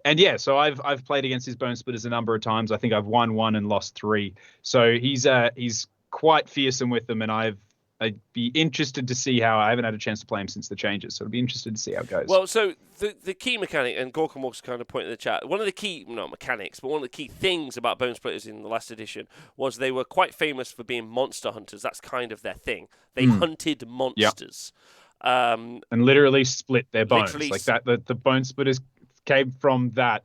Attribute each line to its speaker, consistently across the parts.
Speaker 1: And yeah, so I've played against his Bonesplitterz a number of times. I think I've won 1 and lost 3. So he's quite fearsome with them, and I'd be interested to see how. I haven't had a chance to play him since the changes, so I'd be interested to see how it goes.
Speaker 2: Well, so the key mechanic, and Gorkon Walks kind of point in the chat, one of the key, not mechanics, but one of the key things about Bonesplitterz in the last edition was they were quite famous for being monster hunters. That's kind of their thing. They hunted monsters.
Speaker 1: And literally split their bones. Like that, the Bonesplitterz came from that.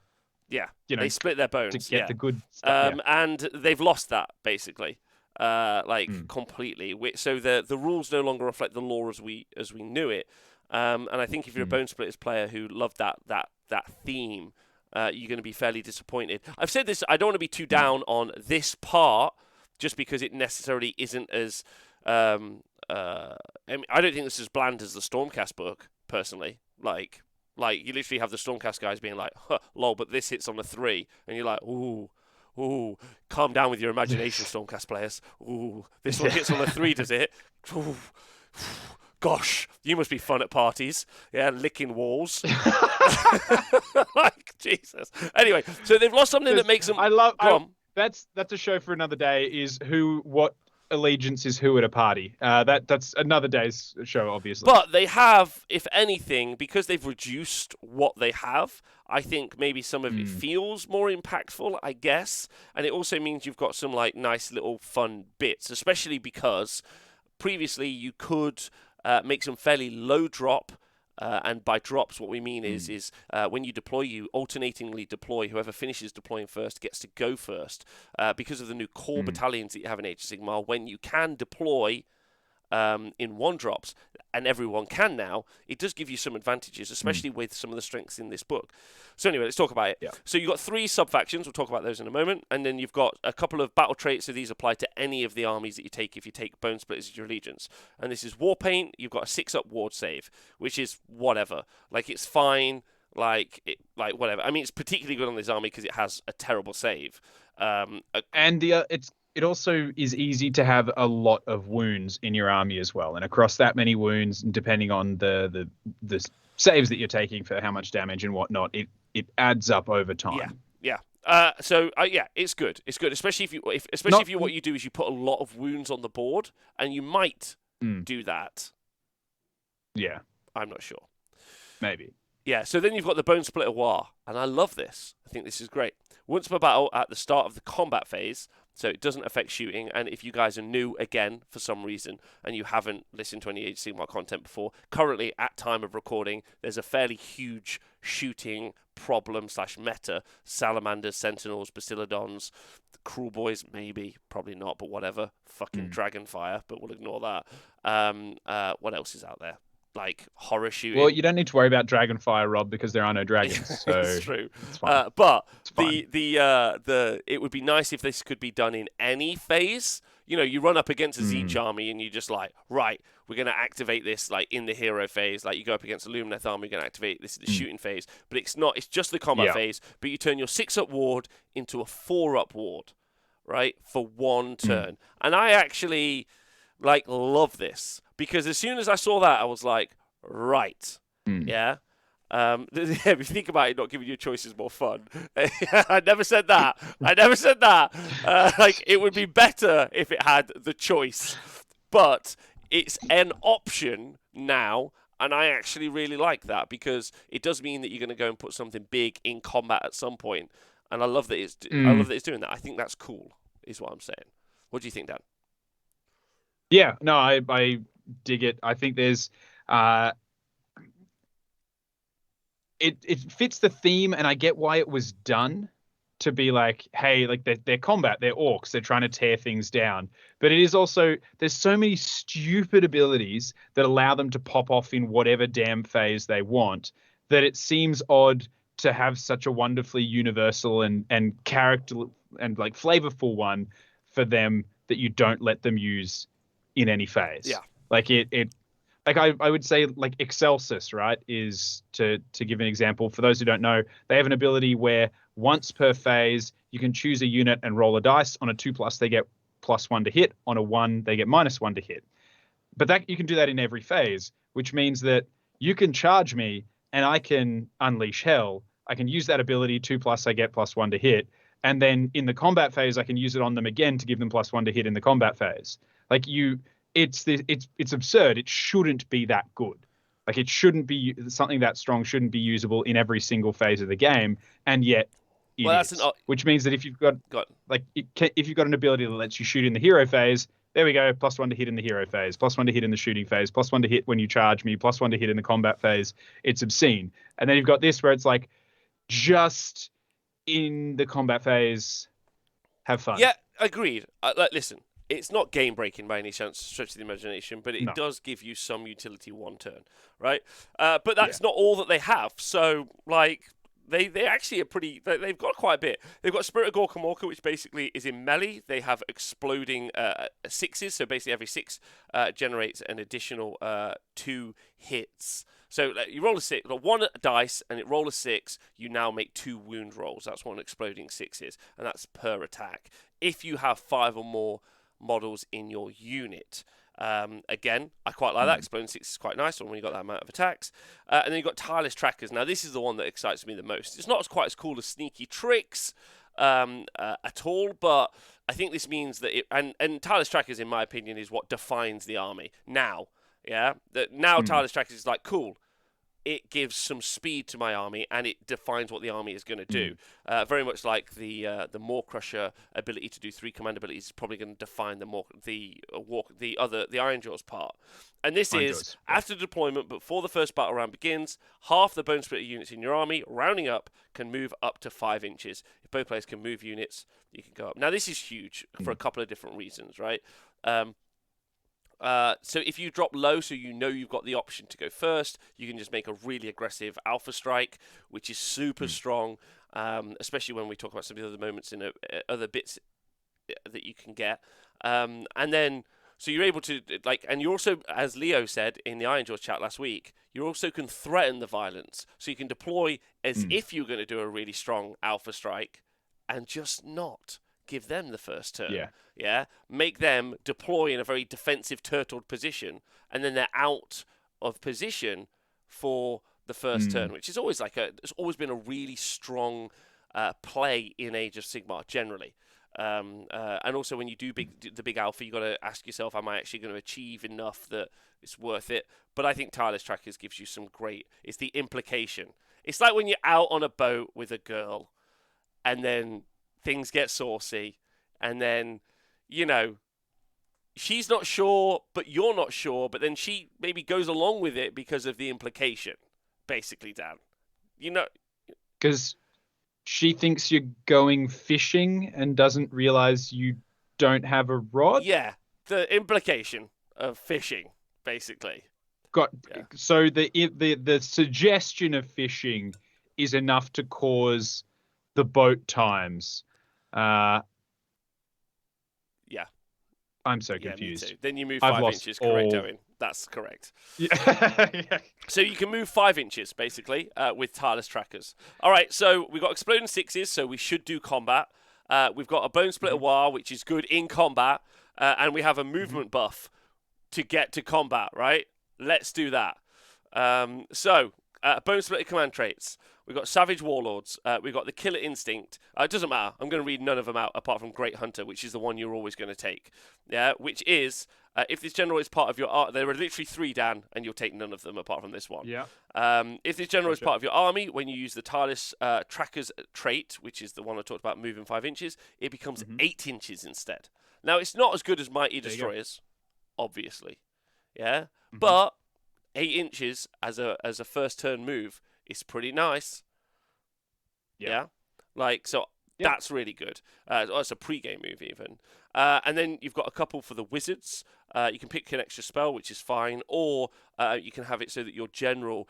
Speaker 2: Yeah, they split their bones
Speaker 1: to get the good stuff.
Speaker 2: And they've lost that, basically. Completely. So the rules no longer reflect the lore as we knew it. And I think if you're a Bonesplitterz player who loved that theme, you're going to be fairly disappointed. I've said this. I don't want to be too down on this part, just because it necessarily isn't as. I don't think this is as bland as the Stormcast book, personally. Like you literally have the Stormcast guys being like, huh, "Lol," but this hits on a 3, and you're like, "Ooh." Ooh, calm down with your imagination, Stormcast players. Ooh, this one hits on a 3, does it? Ooh, gosh, you must be fun at parties. Yeah, licking walls. Like, Jesus. Anyway, so they've lost something that makes them...
Speaker 1: That's a show for another day, is what allegiance is who at a party. That's another day's show, obviously.
Speaker 2: But they have, if anything, because they've reduced what they have, I think maybe some of it feels more impactful, I guess. And it also means you've got some like nice little fun bits, especially because previously you could make some fairly low drop. And by drops, what we mean is when you deploy, you alternatingly deploy. Whoever finishes deploying first gets to go first. Because of the new core battalions that you have in Age of Sigmar, when you can deploy in 1-drops, and everyone can now, it does give you some advantages, especially with some of the strengths in this book. So anyway, let's talk about it.
Speaker 1: Yeah.
Speaker 2: So you've got 3 sub-factions. We'll talk about those in a moment. And then you've got a couple of battle traits. So these apply to any of the armies that you take if you take Bonesplitterz as your allegiance. And this is Warpaint. You've got a 6-up ward save, which is whatever. Like, it's fine. Like whatever. I mean, it's particularly good on this army because it has a terrible save.
Speaker 1: It also is easy to have a lot of wounds in your army as well, and across that many wounds, depending on the saves that you're taking for how much damage and whatnot, it adds up over time.
Speaker 2: Yeah. It's good. It's good, especially if what you do is you put a lot of wounds on the board, and you might do that.
Speaker 1: Yeah,
Speaker 2: I'm not sure.
Speaker 1: Maybe.
Speaker 2: Yeah. So then you've got the Bonesplitterz War, and I love this. I think this is great. Once per battle at the start of the combat phase. So it doesn't affect shooting, and if you guys are new again for some reason and you haven't listened to any Age of Sigmar content before, currently at time of recording, there's a fairly huge shooting problem / meta. Salamanders, Sentinels, Bastiladons, Cruel Boys, maybe, probably not, but whatever. Fucking Dragonfire, but we'll ignore that. What else is out there? Like horror shooting.
Speaker 1: Well, you don't need to worry about Dragonfire, Rob, because there are no dragons. So
Speaker 2: it's true.
Speaker 1: It's fine.
Speaker 2: But
Speaker 1: it's fine.
Speaker 2: It would be nice if this could be done in any phase. You know, you run up against a Zeech army and you just like, right, we're going to activate this like in the hero phase. Like you go up against a Lumineth army, you're going to activate this in the shooting phase. But it's not. It's just the combat phase. But you turn your 6-up ward into a 4-up ward, right, for 1 turn. And I actually love this. Because as soon as I saw that, I was like, right, yeah. If you think about it, not giving you a choice is more fun. I never said that. It would be better if it had the choice. But it's an option now, and I actually really like that because it does mean that you're going to go and put something big in combat at some point. And I love that it's doing that. I think that's cool, is what I'm saying. What do you think, Dan?
Speaker 1: Yeah, no, I dig it. I think there's it fits the theme, and I get why it was done to be like, hey, like they're combat, they're orcs, they're trying to tear things down. But it is also, there's so many stupid abilities that allow them to pop off in whatever damn phase they want that it seems odd to have such a wonderfully universal and character and like flavorful one for them that you don't let them use in any phase.
Speaker 2: Yeah.
Speaker 1: Like I would say like Excelsis, right, is to give an example. For those who don't know, they have an ability where once per phase, you can choose a unit and roll a dice. On a 2+, they get +1 to hit. On a 1, they get -1 to hit. But that you can do that in every phase, which means that you can charge me and I can unleash hell I can use that ability 2+. I get +1 to hit, and then in the combat phase, I can use it on them again to give them +1 to hit in the combat phase. Like it's absurd. It shouldn't be that good. Like it shouldn't be something that strong. Shouldn't be usable in every single phase of the game, and yet it is. Which means that if you've got if you've got an ability that lets you shoot in the hero phase, there we go. +1 to hit in the hero phase, +1 to hit in the shooting phase, +1 to hit when you charge me, +1 to hit in the combat phase. It's obscene. And then you've got this where it's like, just in the combat phase, have fun.
Speaker 2: Yeah, agreed. Listen, it's not game breaking by any stretch of the imagination, but it does give you some utility one turn, right? But that's not all that they have. So, like, they actually are pretty. They've got quite a bit. They've got Spirit of Gorkamorka, which basically is in melee. They have exploding sixes, so basically every 6 generates an additional 2 hits. So you roll a 1 dice, and it roll a 6. You now make 2 wound rolls. That's what an exploding 6 is, and that's per attack. If you have 5 or more models in your unit. Again, I quite like that. Exploding 6 is quite nice when you got that amount of attacks. And then you've got Tireless Trackers. Now, this is the one that excites me the most. It's not quite as cool as Sneaky Tricks at all, but I think this means that and Tireless Trackers, in my opinion, is what defines the army now. Yeah? Now Tireless Trackers is like, cool. It gives some speed to my army, and it defines what the army is going to do. Very much like the Maw Crusher ability to do 3 command abilities is probably going to define the Ironjawz part. And this is after deployment, but before the first battle round begins, half the Bonesplitterz units in your army, rounding up, can move up to 5 inches. If both players can move units, you can go up. Now this is huge for a couple of different reasons, right? So if you drop low, so you know you've got the option to go first, you can just make a really aggressive alpha strike, which is super strong, especially when we talk about some of the other moments in other bits that you can get. And then, so you're able to, and you also, as Leo said in the Ironjawz chat last week, you also can threaten the violence. So you can deploy as if you're going to do a really strong alpha strike and just not give them the first turn. Yeah. Make them deploy in a very defensive turtled position, and then they're out of position for the first turn, which is always it's always been a really strong play in Age of Sigmar generally. And also when you do the big alpha, you got to ask yourself, am I actually going to achieve enough that it's worth it? But I think Tireless Trackers gives you some great. It's the implication. It's like when you're out on a boat with a girl, and then things get saucy, and then, she's not sure, but you're not sure, but then she maybe goes along with it because of the implication, basically, Dan.
Speaker 1: Because she thinks you're going fishing and doesn't realize you don't have a rod?
Speaker 2: Yeah, the implication of fishing, basically.
Speaker 1: So the suggestion of fishing is enough to cause the boat times.
Speaker 2: Yeah.
Speaker 1: I'm so confused.
Speaker 2: Me too. Then you move 5 inches, correct, Owen? That's correct.
Speaker 1: Yeah.
Speaker 2: So you can move 5 inches, basically, with Tireless Trackers. All right, so we've got Exploding 6s, so we should do combat. We've got a Bonesplitterz War, which is good in combat, and we have a movement buff to get to combat, right? Let's do that. Bonesplitterz command traits. We've got Savage Warlords. We've got the Killer Instinct. It doesn't matter. I'm going to read none of them out apart from Great Hunter, which is the one you're always going to take. Yeah, which is, if this general is part of your army, there are literally 3, Dan, and you'll take none of them apart from this one.
Speaker 1: Yeah.
Speaker 2: If this general is part of your army, when you use the Tireless Trackers trait, which is the one I talked about moving 5 inches, it becomes 8 inches instead. Now, it's not as good as Mighty Destroyers, obviously. Yeah? But 8 inches as a first turn move is pretty nice. Yeah? That's really good. It's a pre-game move even. And then you've got a couple for the wizards. You can pick an extra spell, which is fine, or you can have it so that your general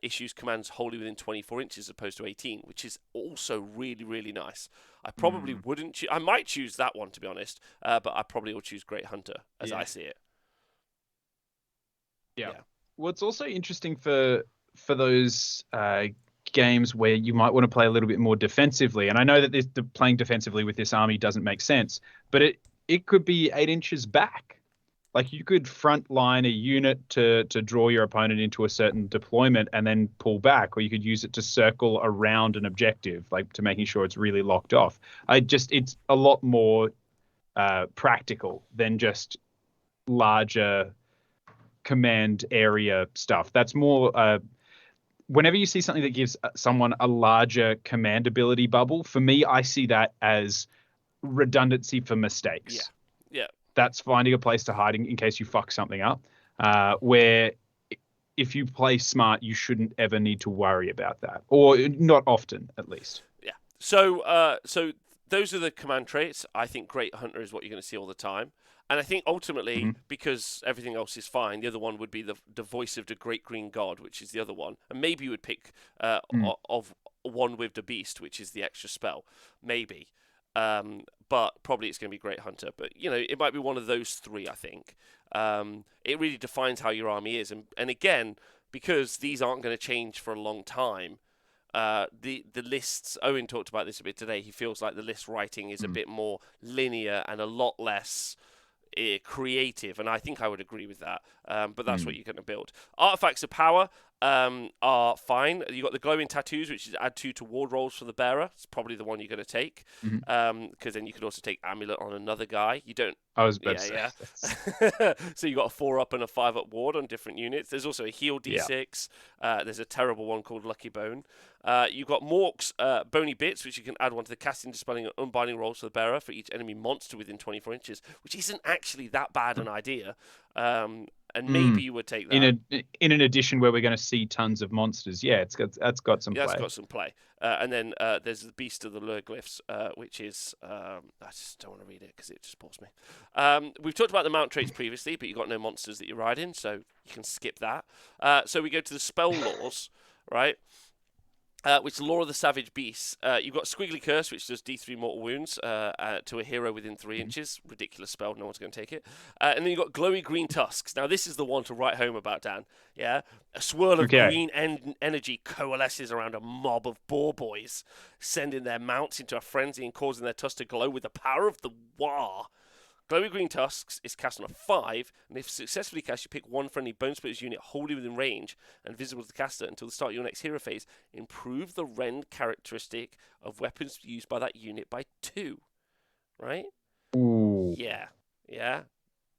Speaker 2: issues commands wholly within 24 inches as opposed to 18, which is also really, really nice. I probably wouldn't I might choose that one, to be honest, but I probably will choose Great Hunter, as I see it.
Speaker 1: Yeah. Well, it's also interesting for those games where you might want to play a little bit more defensively. And I know that playing defensively with this army doesn't make sense, but it could be 8 inches back. like you could front line a unit to draw your opponent into a certain deployment and then pull back, or you could use it to circle around an objective, like to making sure it's really locked off. It's a lot more practical than just larger command area stuff. That's more whenever you see something that gives someone a larger command ability bubble, for me, I see that as redundancy for mistakes.
Speaker 2: Yeah.
Speaker 1: That's finding a place to hide in case you fuck something up. Where if you play smart, you shouldn't ever need to worry about that, or not often, at least.
Speaker 2: Yeah. So those are the command traits. I think Great Hunter is what you're going to see all the time. And I think ultimately, because everything else is fine, the other one would be the voice of the Great Green God, which is the other one. And maybe you would pick of one with the Beast, which is the extra spell. Maybe. But probably it's going to be Great Hunter. But, it might be one of those three, I think. It really defines how your army is. And again, because these aren't going to change for a long time, the lists, Owen talked about this a bit today, he feels like the list writing is a bit more linear and a lot less creative, and I think I would agree with that. But that's what you're going to build. Artifacts of power are fine. You got the glowing tattoos, which is add 2 to ward rolls for the bearer. It's probably the one you're going to take, because then you could also take amulet on another guy. You don't.
Speaker 1: I was about to say.
Speaker 2: So you got a 4-up and a 5-up ward on different units. There's also a heal D6. There's a terrible one called Lucky Bone. You've got Mork's Bony Bits, which you can add one to the casting, dispelling, and unbinding rolls for the bearer for each enemy monster within 24 inches, which isn't actually that bad an idea. And maybe you would take that
Speaker 1: in an edition where we're going to see tons of monsters. Yeah, that's got some play.
Speaker 2: That's got some play. And then there's the Beast of the Lure Glyphs, which is I just don't want to read it because it just bores me. We've talked about the mount traits previously, but you've got no monsters that you ride in, so you can skip that. So we go to the spell laws, right? Which is the Law of the Savage Beasts. You've got Squiggly Curse, which does D3 mortal wounds to a hero within 3 inches. Ridiculous spell, no one's going to take it. And then you've got Glowy Green Tusks. Now, this is the one to write home about, Dan. Yeah? A swirl of green energy coalesces around a mob of boar boys, sending their mounts into a frenzy and causing their tusks to glow with the power of the War. Glowy Green Tusks is cast on a 5, and if successfully cast, you pick one friendly Bonesplitterz unit wholly within range and visible to the caster until the start of your next hero phase. Improve the rend characteristic of weapons used by that unit by 2. Right?
Speaker 1: Ooh.
Speaker 2: Yeah.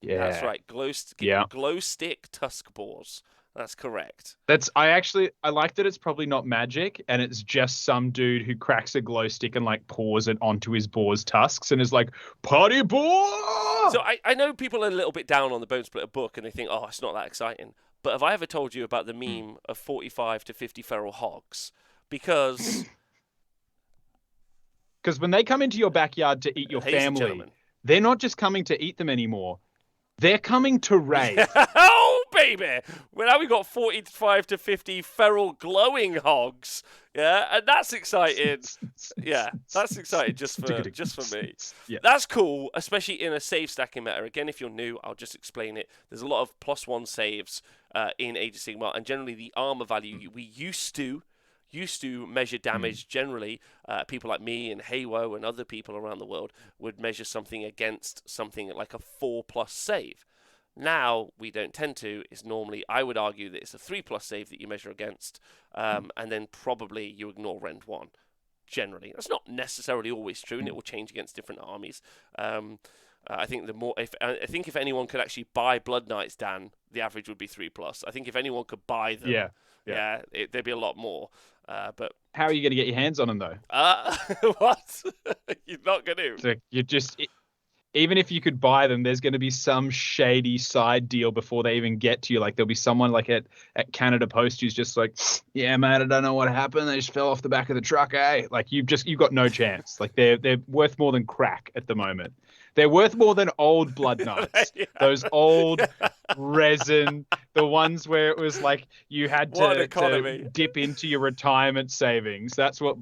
Speaker 2: That's right. Glow stick tusk boars. That's correct.
Speaker 1: I like that it's probably not magic and it's just some dude who cracks a glow stick and like pours it onto his boar's tusks and is like, party boar!
Speaker 2: So I know people are a little bit down on the Bonesplitterz book and they think, oh, it's not that exciting. But have I ever told you about the meme of 45 to 50 feral hogs? Because
Speaker 1: when they come into your backyard to eat your family, they're not just coming to eat them anymore. They're coming to raid.
Speaker 2: Oh, baby! Well, now we've got 45 to 50 feral glowing hogs. Yeah, and that's exciting. Yeah, that's exciting just for me. Yeah. That's cool, especially in a save stacking meta. Again, if you're new, I'll just explain it. There's a lot of +1 saves in Age of Sigmar, and generally the armor value we used to measure damage. Generally, people like me and Haywo and other people around the world would measure something against something like a 4+ save. Now, we don't tend to. It's normally, I would argue that it's a 3+ save that you measure against, and then probably you ignore Rend 1, generally. That's not necessarily always true, and it will change against different armies. I think if anyone could actually buy Blood Knights, Dan, the average would be 3+. I think if anyone could buy them, there'd be a lot more. But
Speaker 1: how are you going to get your hands on them though?
Speaker 2: What? You're not going to.
Speaker 1: So even if you could buy them, there's going to be some shady side deal before they even get to you. Like there'll be someone like at Canada Post who's just like, yeah, man, I don't know what happened. They just fell off the back of the truck. Like you've got no chance. Like they're worth more than crack at the moment. They're worth more than old Blood Knights. Yeah. Those old resin, the ones where it was like you had to dip into your retirement savings. That's what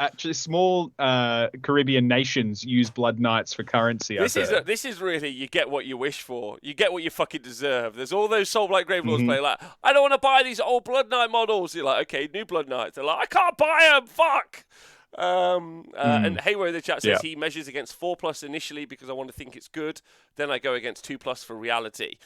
Speaker 1: actually small Caribbean nations use Blood Knights for currency.
Speaker 2: This is really, you get what you wish for. You get what you fucking deserve. There's all those Soulblight Gravelords playing like, I don't want to buy these old Blood Knight models. You're like, okay, new Blood Knights. They're like, I can't buy them. Fuck. And Haywo in the chat says he measures against 4+ initially because I want to think it's good. Then I go against 2+ for reality.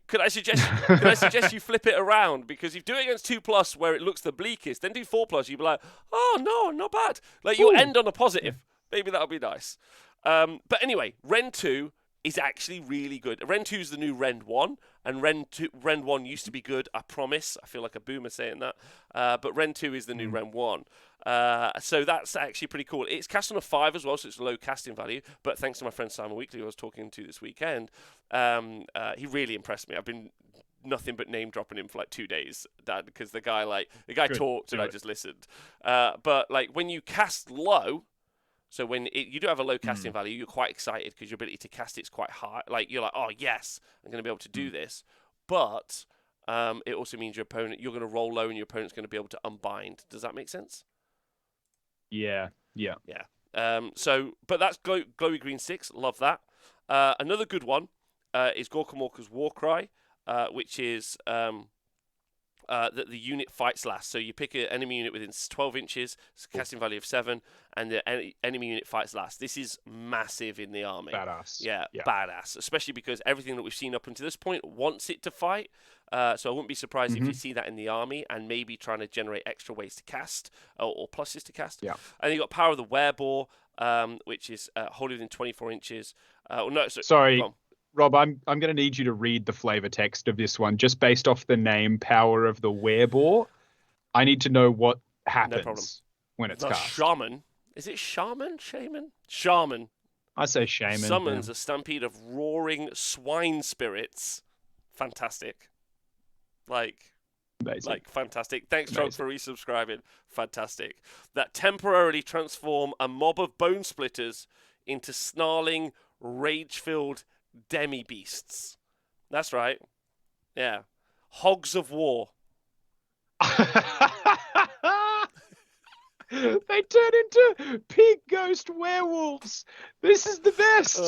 Speaker 2: Could I suggest you flip it around, because if you do it against 2+ where it looks the bleakest, then do 4+. You'd be like, oh no, not bad. Like you end on a positive. Maybe that'll be nice. But anyway, Ren 2 is actually really good. Ren 2 is the new Ren 1, and Ren 1 used to be good, I promise. I feel like a boomer saying that. But Ren 2 is the new Ren 1. So that's actually pretty cool. It's cast on a 5 as well, so it's a low casting value. But thanks to my friend Simon Weekly, who I was talking to this weekend, he really impressed me. I've been nothing but name dropping him for like 2 days, Dad, because the guy talked and I just listened. But like when you cast low, so when you do have a low casting value, you're quite excited because your ability to cast it's quite high. Like you're like, oh yes, I'm going to be able to do this. But it also means you're going to roll low and your opponent's going to be able to unbind. Does that make sense?
Speaker 1: Yeah.
Speaker 2: But that's Glowy Green 6. Love that. Another good one is Orruk Warclans Warcry, which is that the unit fights last. So you pick an enemy unit within 12 inches, casting value of 7, and the enemy unit fights last. This is massive in the army.
Speaker 1: Badass.
Speaker 2: Yeah, badass. Especially because everything that we've seen up until this point wants it to fight. So I wouldn't be surprised if you see that in the army, and maybe trying to generate extra ways to cast, or pluses to cast.
Speaker 1: Yeah.
Speaker 2: And you got Power of the Werebore, which is wholly within 24 inches.
Speaker 1: Sorry. Rob, I'm going to need you to read the flavor text of this one, just based off the name Power of the Werebore. I need to know what happens when it's cast.
Speaker 2: Shaman. Is it shaman? Shaman? Shaman.
Speaker 1: I say shaman.
Speaker 2: Summons a stampede of roaring swine spirits. Fantastic.
Speaker 1: Amazing.
Speaker 2: Fantastic. Thanks, Trog, for resubscribing. Fantastic. That temporarily transform a mob of Bonesplitterz into snarling, rage-filled demi-beasts. That's right. Yeah. Hogs of war.
Speaker 1: They turn into pig ghost werewolves. This is the best.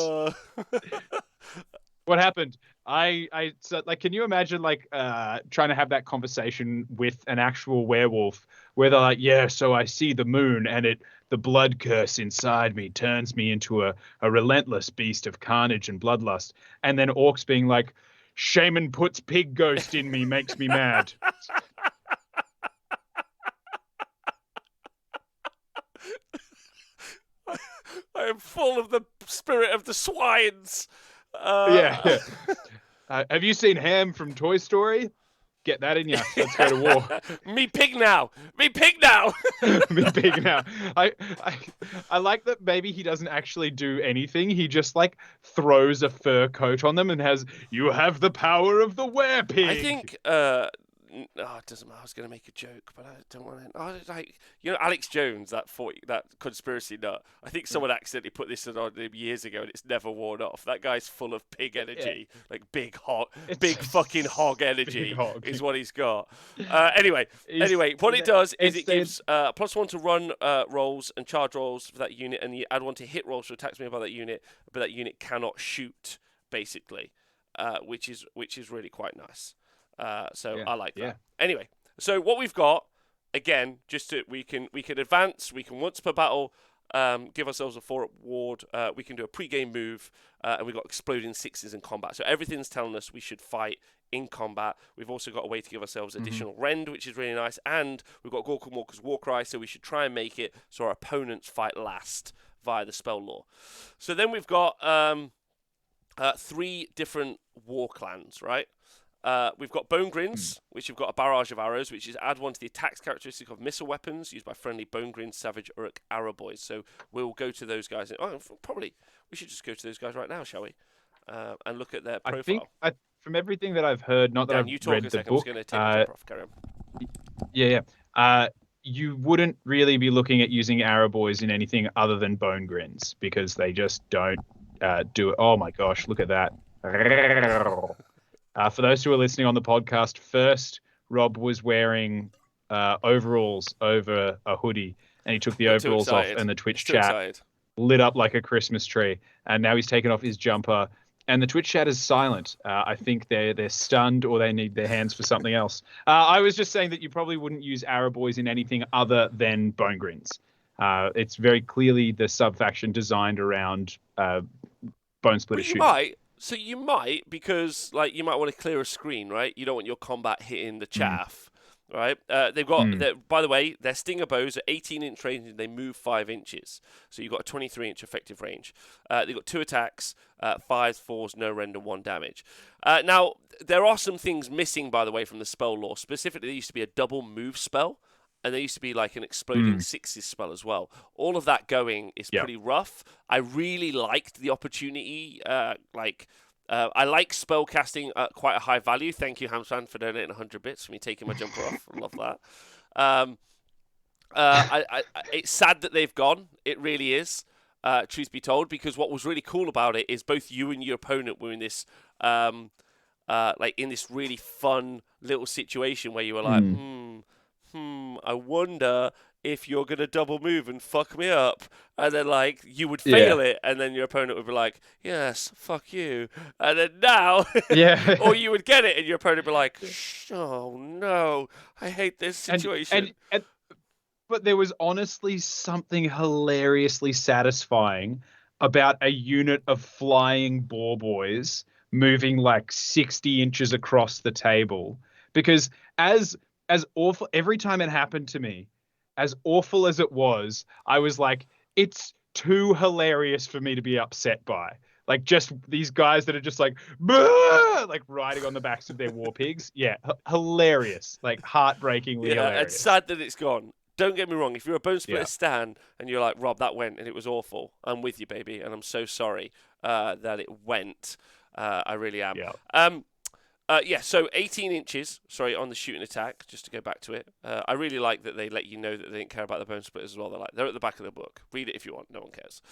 Speaker 1: What happened? Can you imagine trying to have that conversation with an actual werewolf where they're like, yeah, so I see the moon and the blood curse inside me turns me into a relentless beast of carnage and bloodlust. And then orcs being like, shaman puts pig ghost in me, makes me mad.
Speaker 2: I am full of the spirit of the swines.
Speaker 1: Have you seen Ham from Toy Story? Get that in you. Let's go to war.
Speaker 2: Me pig now. Me pig now.
Speaker 1: Me pig now. I like that maybe he doesn't actually do anything. He just throws a fur coat on them and you have the power of the werepig.
Speaker 2: I think it doesn't matter. I was going to make a joke, but I don't want to. Alex Jones, that conspiracy nut. I think someone accidentally put this on him years ago, and it's never worn off. That guy's full of pig energy, big fucking hog energy is what he's got. Anyway, what it does is it gives +1 to run rolls and charge rolls for that unit, and you add 1 to hit rolls for attacks made by that unit, but that unit cannot shoot, basically, which is really quite nice. I like that. Yeah. Anyway, so what we've got, again, we can advance, we can once per battle give ourselves a 4-up ward, we can do a pre-game move, and we've got exploding 6s in combat. So everything's telling us we should fight in combat. We've also got a way to give ourselves additional rend, which is really nice, and we've got Orruk Warclans Warcry, so we should try and make it so our opponents fight last via the spell lore. So then we've got 3 different war clans, right? We've got Bone Grins, which have got a barrage of arrows, which is add 1 to the attacks characteristic of missile weapons used by friendly Bone Grins, Savage, Uruk, Arrow Boys. So we'll go to those guys. Probably we should just go to those guys right now, shall we? And look at their profile.
Speaker 1: I think from everything that I've heard, not that I've read the book.
Speaker 2: I'm just going to take the top off. Carry on.
Speaker 1: Yeah. You wouldn't really be looking at using Arrow Boys in anything other than Bone Grins because they just don't do it. Oh my gosh, look at that. For those who are listening on the podcast, first, Rob was wearing overalls over a hoodie, and he took the overalls off, and the Twitch chat lit up like a Christmas tree. And now he's taken off his jumper, and the Twitch chat is silent. I think they're stunned or they need their hands for something else. I was just saying that you probably wouldn't use Arrow Boys in anything other than Bone Grins. It's very clearly the sub-faction designed around Bonesplitterz
Speaker 2: But you
Speaker 1: shooting.
Speaker 2: might. So you might, because like you might want to clear a screen, right? You don't want your combat hitting the chaff, right? They've got, by the way, their stinger bows are 18-inch range and they move 5 inches. So you've got a 23-inch effective range. They've got 2 attacks, 5s, 4s, no rend, and 1 damage. Now, there are some things missing, by the way, from the spell lore. Specifically, there used to be a double move spell. And there used to be like an exploding sixes spell as well. All of that going is pretty rough. I really liked the opportunity. I like spell casting at quite a high value. Thank you, Hamspan, for donating 100 bits for me taking my jumper off. I love that. It's sad that they've gone. It really is, truth be told, because what was really cool about it is both you and your opponent were in this, in this really fun little situation where you were like, I wonder if you're going to double move and fuck me up. And then, like, you would fail it, and then your opponent would be like, yes, fuck you. And then now, or you would get it, and your opponent would be like, oh, no, I hate this situation.
Speaker 1: But there was honestly something hilariously satisfying about a unit of flying boar boys moving like 60 inches across the table. Because as awful, every time it happened to me, as awful as it was, I was like, it's too hilarious for me to be upset by. Like, just these guys that are just like, like riding on the backs of their war pigs. Yeah, hilarious. Like, heartbreakingly hilarious.
Speaker 2: It's sad that it's gone. Don't get me wrong. If you're a Bonesplitterz stan and you're like, Rob, that went and it was awful, I'm with you, baby, and I'm so sorry that it went. I really am. So 18 inches, on the shooting attack, just to go back to it. I really like that they let you know that they didn't care about the Bonesplitterz as well. They're at the back of the book. Read it if you want. No one cares.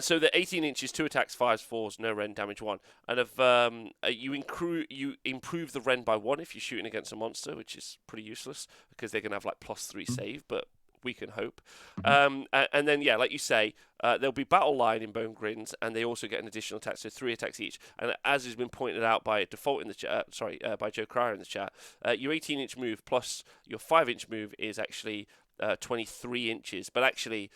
Speaker 2: So the 18 inches, 2 attacks, 5s, 4s, no rend, damage 1. And you improve the rend by 1 if you're shooting against a monster, which is pretty useless because they're going to have like +3 save, but we can hope. And then, like you say, there'll be Battle Line in Bone Grins, and they also get an additional attack, so 3 attacks each. And as has been pointed out by Default in the chat, by Joe Cryer in the chat, your 18-inch move plus your 5-inch move is actually 23 inches. But actually,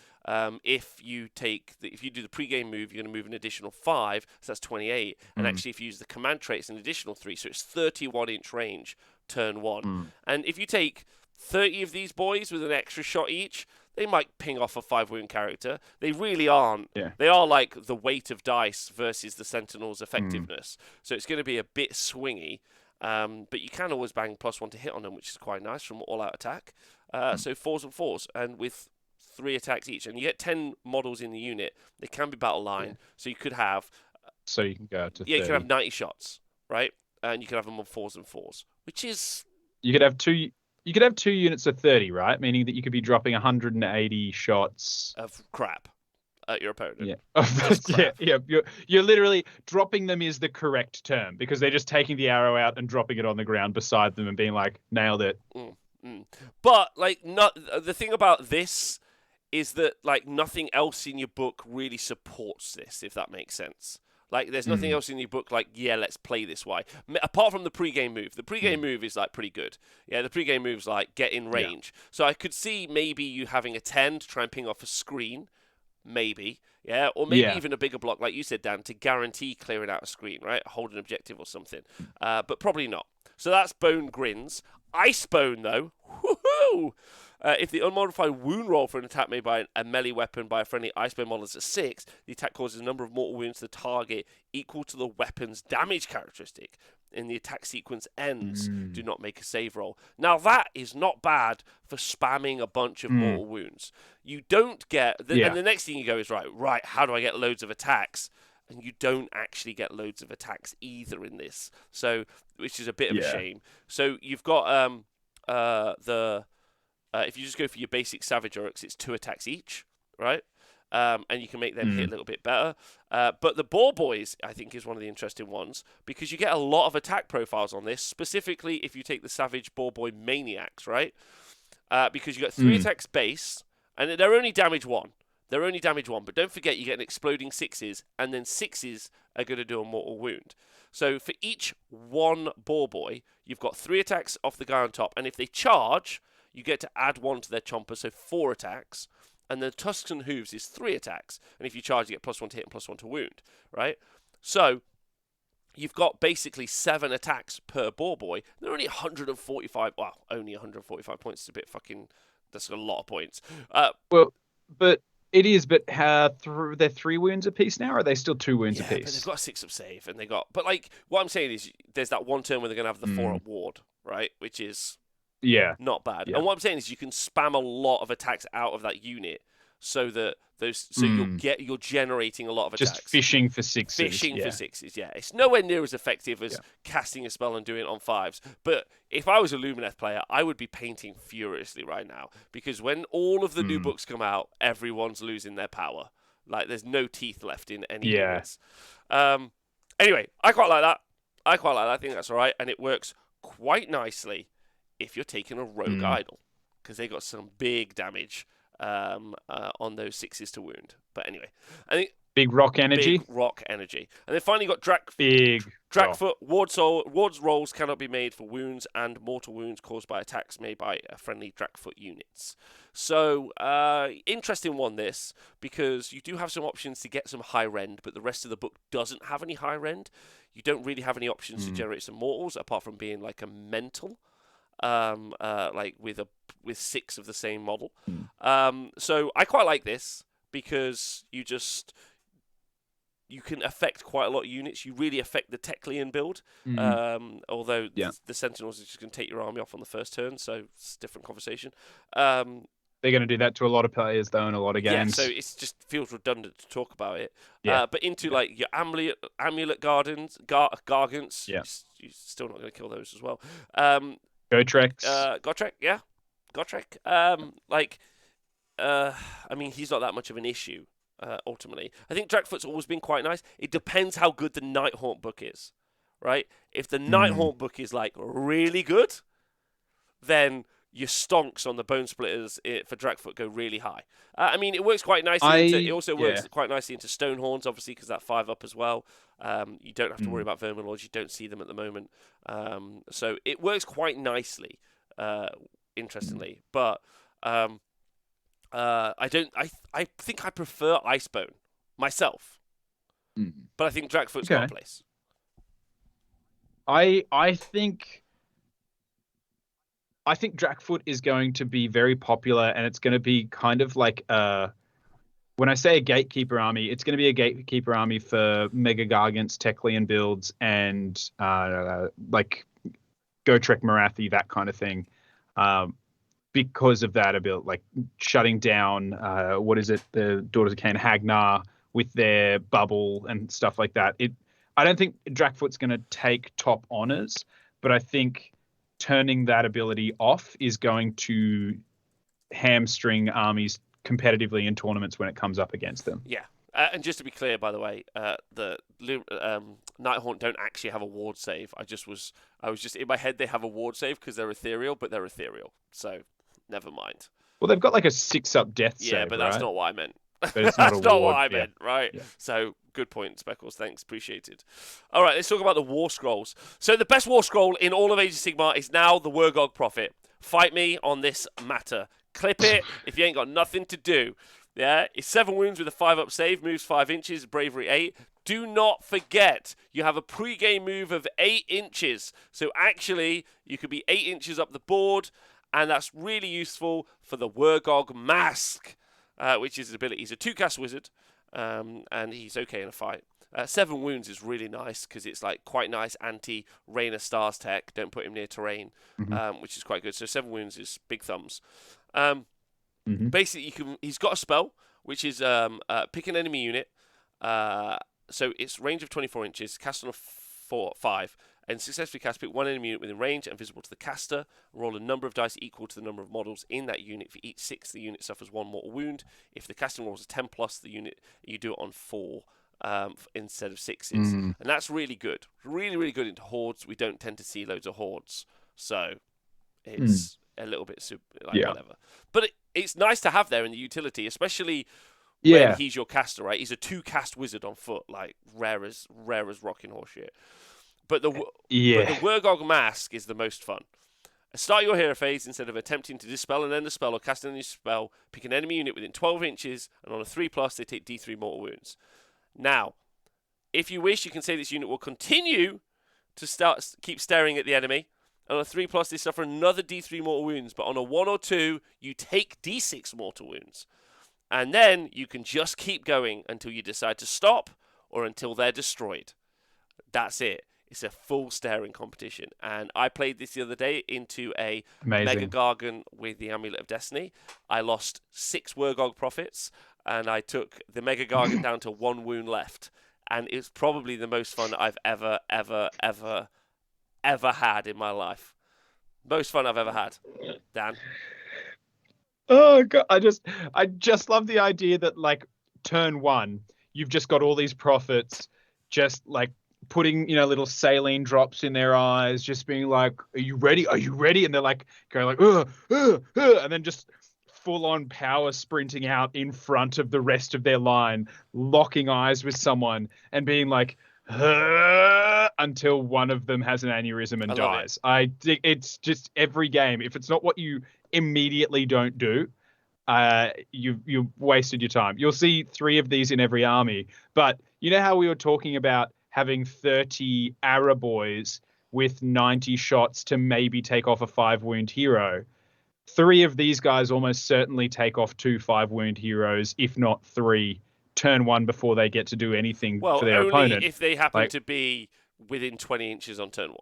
Speaker 2: if you do the pre-game move, you're going to move an additional 5, so that's 28. And actually, if you use the command trait, it's an additional 3, so it's 31-inch range, turn 1. And if you take 30 of these boys with an extra shot each, they might ping off a 5-wound character. They really aren't. They are like the weight of dice versus the Sentinel's effectiveness. So it's going to be a bit swingy. But you can always bang +1 to hit on them, which is quite nice from all-out attack. So 4s and 4s, and with 3 attacks each. And you get 10 models in the unit. They can be battle line. So you could have...
Speaker 1: So you can go up to 30.
Speaker 2: Yeah, you can have 90 shots, right? And you can have them on 4s and 4s, which is...
Speaker 1: You could have 2 units of 30, right? Meaning that you could be dropping 180 shots
Speaker 2: of crap at your opponent.
Speaker 1: You're literally dropping them is the correct term because they're just taking the arrow out and dropping it on the ground beside them and being like, nailed it.
Speaker 2: But the thing about this is that like nothing else in your book really supports this, if that makes sense. Like, there's nothing else in your book like, let's play this way. Apart from the pre-game move. The pre-game move is, like, pretty good. Yeah, the pre-game move's, like, get in range. So I could see maybe you having a 10 to try and ping off a screen. Maybe. Yeah, or maybe even a bigger block, like you said, Dan, to guarantee clearing out a screen, right? Hold an objective or something. But probably not. So that's Bone Grins. Ice Bone, though. Woohoo! If the unmodified wound roll for an attack made by a melee weapon by a friendly Icebone model is at 6, the attack causes a number of mortal wounds to the target equal to the weapon's damage characteristic. And the attack sequence ends. Do not make a save roll. Now that is not bad for spamming a bunch of mortal wounds. You don't get... And the next thing you go is, right, how do I get loads of attacks? And you don't actually get loads of attacks either in this. So, which is a bit of a shame. So you've got if you just go for your basic Savage Orruks, it's 2 attacks each, right? And you can make them hit a little bit better. But the Boar Boys, I think, is one of the interesting ones because you get a lot of attack profiles on this, specifically if you take the Savage Boar Boy Maniacs, right? Because you got 3 attacks base, and they're only damage 1. They're only damage 1, but don't forget you get an exploding 6s, and then 6s are going to do a mortal wound. So for each 1 Boar Boy, you've got 3 attacks off the guy on top, and if they charge... you get to add 1 to their chomper, so 4 attacks. And the tusks and hooves is 3 attacks. And if you charge, you get +1 to hit and +1 to wound, right? So you've got basically 7 attacks per boar boy. They're only 145. Well, only 145 points. It's a bit fucking. That's a lot of points.
Speaker 1: Well, but it is. But they're 3 wounds apiece now, or are they still 2 wounds
Speaker 2: yeah,
Speaker 1: apiece?
Speaker 2: but they've got a 6 of save, and they got. But like, what I'm saying is, there's that one turn where they're gonna have the 4 up ward, right? Which is not bad.
Speaker 1: Yeah.
Speaker 2: And what I'm saying is, you can spam a lot of attacks out of that unit, so that you're generating a lot of attacks.
Speaker 1: Just fishing for 6s.
Speaker 2: Fishing for 6s, yeah. It's nowhere near as effective as casting a spell and doing it on 5s. But if I was a Lumineth player, I would be painting furiously right now. Because when all of the new books come out, everyone's losing their power. Like, there's no teeth left in any units. Anyway, I quite like that. I think that's all right. And it works quite nicely if you're taking a Rogue Idol. Because they got some big damage on those 6s to wound. But anyway, I think
Speaker 1: big rock energy.
Speaker 2: And then finally got Drakfoot. Ward's rolls cannot be made for wounds and mortal wounds caused by attacks made by friendly Drakfoot units. So, interesting one this, because you do have some options to get some high rend, but the rest of the book doesn't have any high rend. You don't really have any options to generate some mortals, apart from being like a mental. Like with 6 of the same model. So I quite like this because you can affect quite a lot of units. You really affect the Teklian build. Although the Sentinels are just going to take your army off on the first turn, so it's a different conversation.
Speaker 1: They're going to do that to a lot of players, though, in a lot of games.
Speaker 2: Yeah, so it just feels redundant to talk about it. But into like your Amulet Gargants, you're still not going to kill those as well.
Speaker 1: Gotrek.
Speaker 2: Gotrek, yeah. Gotrek. I mean, he's not that much of an issue, ultimately. I think Drakfoot's always been quite nice. It depends how good the Nighthaunt book is, right? If the Nighthaunt book is, like, really good, then your stonks on the Bonesplitterz for Drakfoot go really high. I mean, it works quite nicely. It also works quite nicely into Stonehorns, obviously, because that 5-up as well. You don't have to worry about Vermin Lords. You don't see them at the moment. So it works quite nicely, interestingly. But I think I prefer Icebone myself. But I think Drakfoot's got a place.
Speaker 1: I think Drakfoot is going to be very popular, and it's going to be kind of like when I say a gatekeeper army, it's going to be a gatekeeper army for Mega Gargants, Teklian builds, and like Gotrek Marathi, that kind of thing. Because of that ability, like shutting down, the Daughters of Cain, Hagnar, with their bubble and stuff like that. I don't think Drakfoot's going to take top honors, but I think turning that ability off is going to hamstring armies competitively in tournaments when it comes up against them.
Speaker 2: Yeah. And just to be clear, by the way, the Nighthaunt don't actually have a ward save. I was just in my head they have a ward save because they're ethereal, but they're ethereal. So never mind.
Speaker 1: Well, they've got like a 6-up death save.
Speaker 2: Yeah, but that's not what I meant.
Speaker 1: But it's not
Speaker 2: that's not what I meant, right?
Speaker 1: Yeah.
Speaker 2: So good point, Speckles. Thanks, appreciated. All right, let's talk about the War Scrolls. So the best War Scroll in all of Age of Sigmar is now the Wargog Prophet. Fight me on this matter. Clip it if you ain't got nothing to do. Yeah, it's 7 wounds with a 5-up save, moves 5 inches, bravery 8. Do not forget, you have a pre-game move of 8 inches. So actually, you could be 8 inches up the board, and that's really useful for the Wargog Mask, which is his ability. He's a 2-cast wizard, and he's okay in a fight. 7 wounds is really nice because it's like quite nice anti-Rain of Stars tech. Don't put him near terrain, which is quite good. So 7 wounds is big thumbs. Basically, he's got a spell which is pick an enemy unit. So it's range of 24 inches, cast on a 5, and successfully cast pick one enemy unit within range and visible to the caster. Roll a number of dice equal to the number of models in that unit. For each 6, the unit suffers 1 mortal wound. If the casting rolls a 10 plus, the unit you do it on 4. Instead of 6s, and that's really good. Really, really good into hordes. We don't tend to see loads of hordes, so it's a little bit whatever. But it's nice to have there in the utility, especially when he's your caster, right? He's a 2-cast wizard on foot, like rare as rocking horse shit. But the Wargog Mask is the most fun. Start your hero phase instead of attempting to dispel and end a spell or cast a new spell. Pick an enemy unit within 12 inches, and on a 3+, they take D3 mortal wounds. Now, if you wish, you can say this unit will continue to keep staring at the enemy. And on a 3+, they suffer another D3 mortal wounds, but on a 1 or 2, you take D6 mortal wounds. And then you can just keep going until you decide to stop or until they're destroyed. That's it. It's a full staring competition. And I played this the other day into a Mega Gargan with the Amulet of Destiny. I lost 6 Wargog profits, and I took the Mega Gargan down to 1 wound left. And it's probably the most fun I've ever had in my life. Most fun I've ever had. Dan?
Speaker 1: Oh God, I just love the idea that like turn 1, you've just got all these prophets just like putting, little saline drops in their eyes, just being like, are you ready? Are you ready? And they're like going like, and then just full on power sprinting out in front of the rest of their line, locking eyes with someone and being like, until one of them has an aneurysm and dies. I think it's just every game. If it's not what you immediately don't do, you've wasted your time. You'll see 3 of these in every army. But you know how we were talking about having 30 Araboys with 90 shots to maybe take off a 5-wound hero? 3 of these guys almost certainly take off 2 5-wound heroes, if not 3, turn 1 before they get to do anything for their opponent.
Speaker 2: Well, only if they happen to be within 20 inches on turn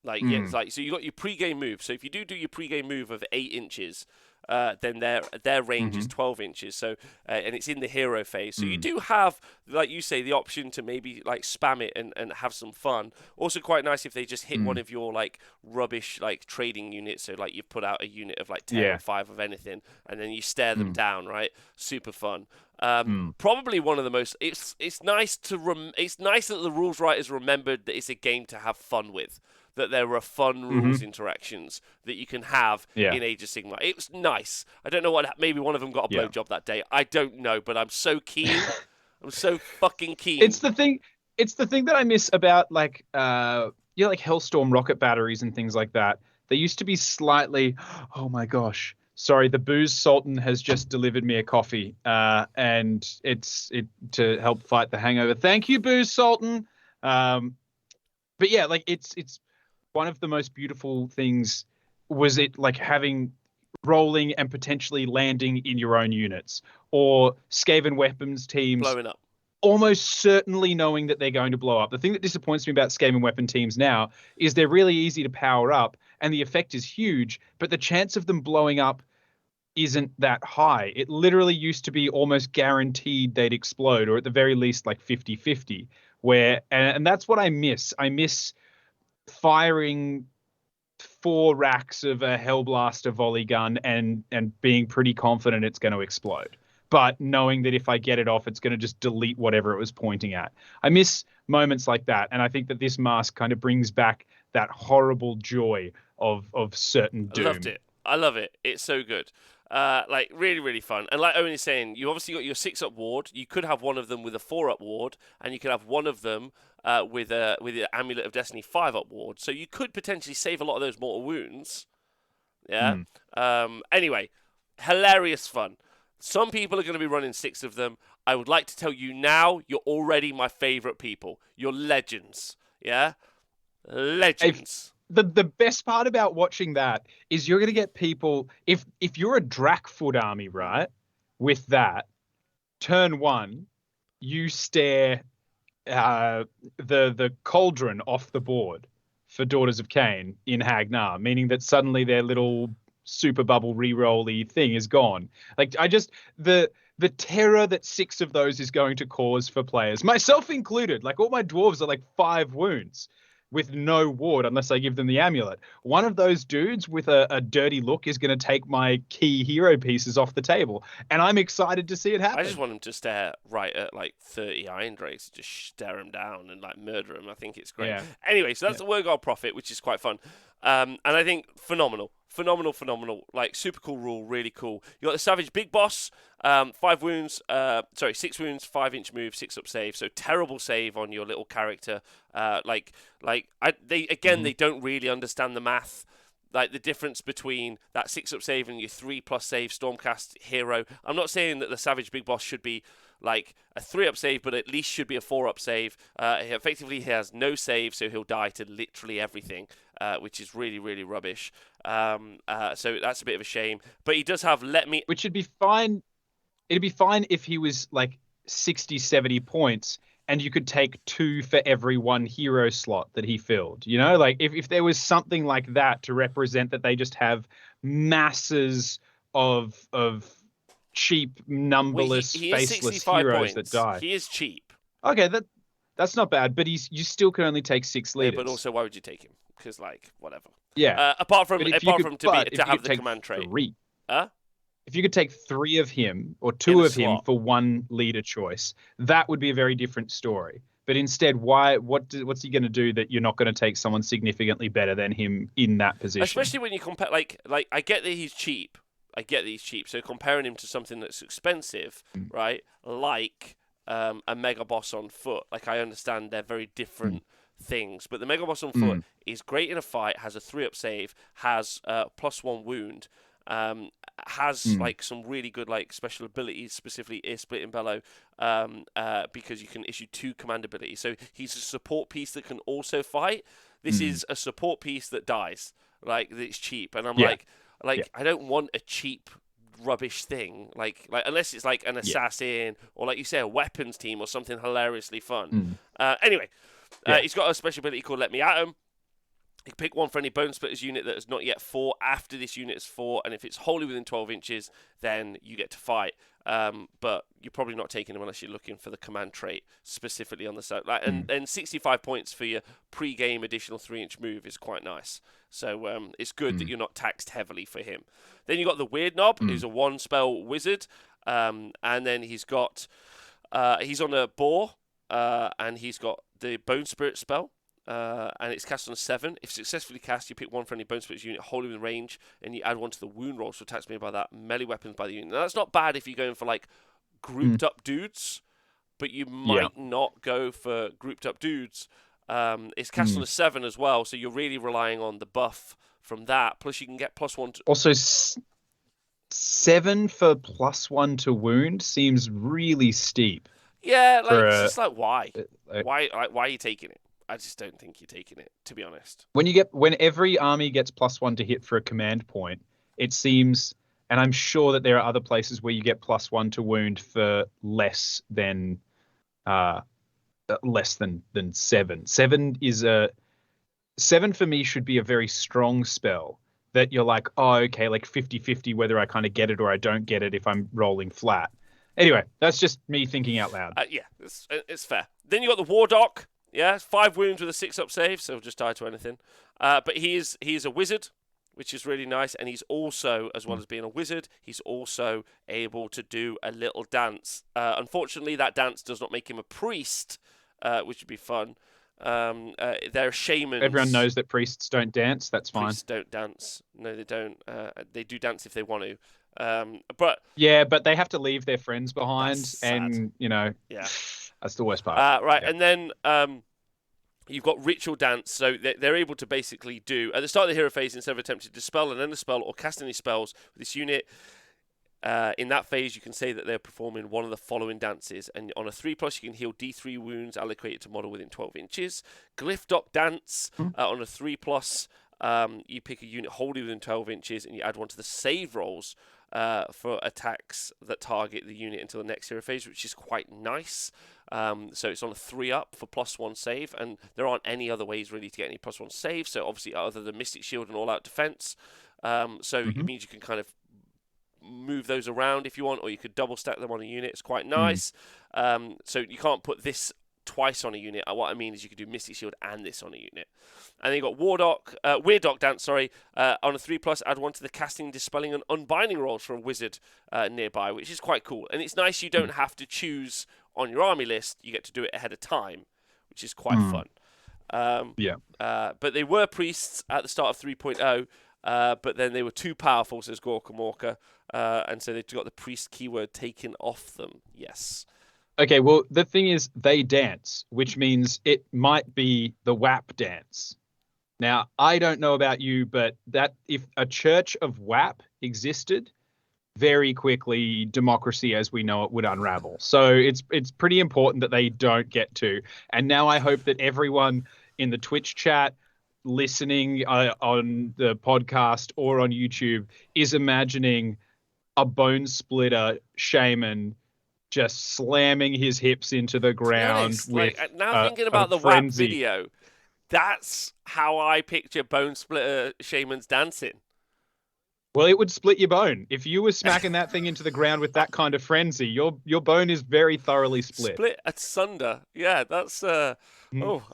Speaker 2: 1. So you got your pre-game move. So if you do your pre-game move of 8 inches, then their range is 12 inches. So and it's in the hero phase. So you do have, like you say, the option to maybe like spam it and have some fun. Also quite nice if they just hit one of your like rubbish like trading units. So like you've put out a unit of like 10 or 5 of anything, and then you stare them down. Right, super fun. Probably one of the most. It's nice to it's nice that the rules writers remembered that it's a game to have fun with. That there are fun rules interactions that you can have in Age of Sigmar. It was nice. I don't know what. Maybe one of them got a blowjob that day. I don't know, but I'm so keen. I'm so fucking keen.
Speaker 1: It's the thing. It's the thing that I miss about like like Hellstorm rocket batteries and things like that. They used to be slightly. Oh my gosh. Sorry, the Booze Sultan has just delivered me a coffee, and it's to help fight the hangover. Thank you, Booze Sultan. But yeah, like it's one of the most beautiful things was it like having rolling and potentially landing in your own units, or Skaven weapons teams
Speaker 2: blowing up,
Speaker 1: almost certainly knowing that they're going to blow up. The thing that disappoints me about Skaven weapon teams now is they're really easy to power up and the effect is huge, but the chance of them blowing up isn't that high. It literally used to be almost guaranteed they'd explode, or at the very least like 50-50, and that's what I miss. I miss firing 4 racks of a Hellblaster volley gun and being pretty confident it's going to explode, but knowing that if I get it off, it's going to just delete whatever it was pointing at. I miss moments like that, and I think that this mask kind of brings back that horrible joy of certain doom.
Speaker 2: I loved it. I love it. It's so good. Like really, really fun. And like Owen is saying, you obviously got your 6-up ward. You could have one of them with a 4-up ward, and you could have one of them with the Amulet of Destiny 5-up ward. So you could potentially save a lot of those mortal wounds. Yeah. Anyway, hilarious fun. Some people are going to be running 6 of them. I would like to tell you now, you're already my favorite people. You're legends. Yeah, legends.
Speaker 1: The best part about watching that is you're going to get people, if you're a Drakfoot army, right, with that, turn 1, you stare the Cauldron off the board for Daughters of Cain in Hagnar, meaning that suddenly their little super bubble re-rolly thing is gone. Like, the terror that 6 of those is going to cause for players, myself included, like all my dwarves are like 5 wounds. With no ward unless I give them the amulet. One of those dudes with a dirty look is going to take my key hero pieces off the table. And I'm excited to see it happen.
Speaker 2: I just want him to stare right at like 30 Iron Drakes, just stare him down and like murder him. I think it's great. Yeah. Anyway, so that's the Wargog Prophet, which is quite fun. And I think phenomenal. Like, super cool rule, really cool. You got the Savage Big Boss, 6 wounds, 5-inch move, 6-up save. So terrible save on your little character. They don't really understand the math. Like, the difference between that 6-up save and your 3+ save Stormcast hero. I'm not saying that the Savage Big Boss should be like a 3-up save, but at least should be a 4-up save. He has no save, so he'll die to literally everything, which is really, really rubbish. So that's a bit of a shame. But he does have
Speaker 1: Which would be fine. It'd be fine if he was like 60, 70 points and you could take 2 for every 1 hero slot that he filled. You know, like if there was something like that to represent that they just have masses of cheap, numberless, faceless heroes that die.
Speaker 2: He is cheap.
Speaker 1: Okay, that's not bad, but you still can only take 6 leaders.
Speaker 2: Yeah, but also, why would you take him? Because, like, whatever.
Speaker 1: Yeah.
Speaker 2: Apart from to have the command trait.
Speaker 1: 3, if you could take 3 of him or 2 of him for 1 leader choice, that would be a very different story. But instead, what's he going to do that you're not going to take someone significantly better than him in that position?
Speaker 2: Especially when you compare, like I get that he's cheap. So comparing him to something that's expensive, right? Like a Mega Boss on foot. Like, I understand they're very different things, but the Mega Boss on foot is great in a fight, has a 3-up save, has +1 wound, has like some really good like special abilities, specifically Ear Split and Bellow, because you can issue 2 command abilities. So he's a support piece that can also fight. This is a support piece that dies, like, it's cheap, and I'm like I don't want a cheap rubbish thing, like unless it's like an assassin or, like you say, a weapons team or something hilariously fun. Anyway, he's got a special ability called Let Me At Him. You can pick one for any Bonesplitterz unit that is not yet 4 after this unit is 4, and if it's wholly within 12 inches, then you get to fight. But you're probably not taking them unless you're looking for the command trait specifically on the side. And 65 points for your pre-game additional 3-inch move is quite nice. So it's good that you're not taxed heavily for him. Then you got the Weird Knob, who's a 1-spell wizard, and then he's got he's on a boar, and he's got the Bone Spirit spell. And it's cast on a 7. If successfully cast, you pick one for any Bonesplitterz unit wholly within range, and you add 1 to the wound roll, so attacks made by that melee weapons by the unit. Now, that's not bad if you're going for like grouped up dudes, but you might not go for grouped up dudes. It's cast on a 7 as well, so you're really relying on the buff from that. Plus, you can get +1 to...
Speaker 1: Also, 7 for +1 to wound seems really steep.
Speaker 2: Yeah, like, it's just like, why? Why are you taking it? I just don't think you're taking it, to be honest.
Speaker 1: When every army gets +1 to hit for a command point, it seems, and I'm sure that there are other places where you get +1 to wound for less than 7. 7 for me should be a very strong spell that you're like, oh, okay, like 50-50 whether I kind of get it or I don't get it if I'm rolling flat. Anyway, that's just me thinking out loud.
Speaker 2: Yeah, it's fair. Then you got the War Doc. Yeah, 5 wounds with a 6-up save, so he'll just die to anything. But he's a wizard, which is really nice, and he's also, as well as being a wizard, he's also able to do a little dance. Unfortunately, that dance does not make him a priest, which would be fun. They're shamans.
Speaker 1: Everyone knows that priests don't dance. That's fine.
Speaker 2: Priests don't dance. No, they don't. They do dance if they want to. But
Speaker 1: they have to leave their friends behind, and that's the worst part.
Speaker 2: Right, and then you've got ritual dance, so they're able to basically do at the start of the hero phase, instead of attempting to dispel an end spell or cast any spells with this unit. In that phase, you can say that they're performing one of the following dances, and on a 3+, you can heal D3 wounds allocated to model within 12 inches. Glyph Doc Dance, on a 3+, you pick a unit wholly within 12 inches, and you add 1 to the save rolls for attacks that target the unit until the next hero phase, which is quite nice. So it's on a 3-up for +1 save, and there aren't any other ways really to get any +1 save, so obviously other than Mystic Shield and All-Out Defense. It means you can kind of move those around if you want, or you could double stack them on a unit. It's quite nice. So you can't put this twice on a unit. What I mean is you could do Mystic Shield and this on a unit. And then you got Weird Doc Dance, on a 3+, add 1 to the casting, dispelling, and unbinding rolls for a wizard nearby, which is quite cool. And it's nice you don't have to choose on your army list. You get to do it ahead of time, which is quite fun. But they were priests at the start of 3.0, but then they were too powerful, says Gorka Morka, and so they got the priest keyword taken off them. Yes.
Speaker 1: Okay, well, the thing is, they dance, which means it might be the WAP dance. Now, I don't know about you, but that if a church of WAP existed, very quickly democracy as we know it would unravel. So it's pretty important that they don't get to. And now I hope that everyone in the Twitch chat, listening on the podcast or on YouTube, is imagining a bone splitter shaman just slamming his hips into the ground with
Speaker 2: now thinking about the WAP video, that's how I picture bone splitter shamans dancing.
Speaker 1: Well, it would split your bone. If you were smacking that thing into the ground with that kind of frenzy, your bone is very thoroughly split.
Speaker 2: Split asunder. Yeah, that's... Oh,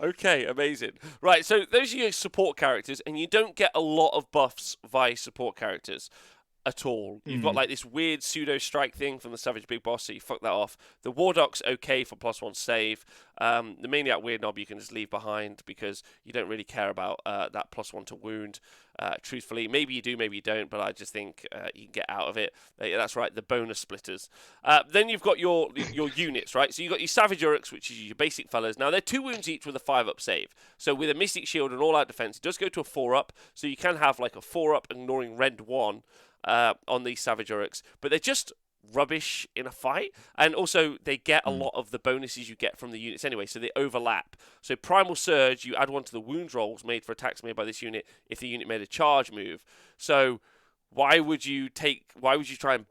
Speaker 2: okay, amazing. Right, so those are your support characters, and you don't get a lot of buffs via support characters at all. You've got like this weird pseudo strike thing from the Savage Big Boss, so you fuck that off. The Wardock's okay for +1 save. The Maniac Weird Knob you can just leave behind because you don't really care about that +1 to wound. Truthfully, maybe you do, maybe you don't, but I just think you can get out of it. That's right, the Bonesplitterz. Then you've got your units, right? So you've got your Savage Orruks, which is your basic fellas. Now, they're 2 wounds each with a 5-up save. So with a Mystic Shield and all-out defense, it does go to a 4-up. So you can have like a 4-up ignoring Rend 1 on these Savage Orruks. But they're just rubbish in a fight, and also they get a lot of the bonuses you get from the units anyway, so they overlap. So Primal Surge, you add one to the wound rolls made for attacks made by this unit if the unit made a charge move. So why would you try and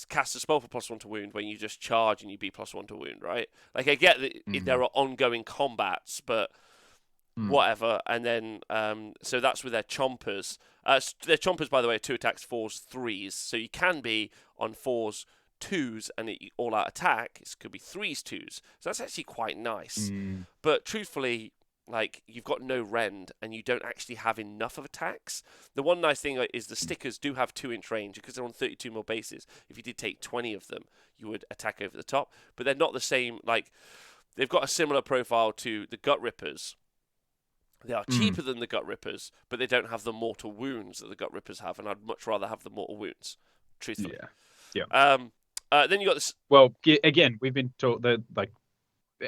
Speaker 2: cast a spell for +1 to wound when you just charge and you be +1 to wound, right? Like, I get that there are ongoing combats, but whatever. And then so that's with their chompers. Their chompers, by the way, are 2 attacks, 4s, 3s. So you can be on 4s, 2s, and all-out attack. It could be 3s, 2s. So that's actually quite nice. But truthfully, like, you've got no rend, and you don't actually have enough of attacks. The one nice thing is the stickers do have 2-inch range because they're on 32 mil bases. If you did take 20 of them, you would attack over the top. But they're not the same. Like, they've got a similar profile to the Gut Rippers. They are cheaper than the Gut Rippers, but they don't have the mortal wounds that the Gut Rippers have, and I'd much rather have the mortal wounds, truthfully.
Speaker 1: Yeah.
Speaker 2: Then you got this.
Speaker 1: Well, again, we've been told that, like,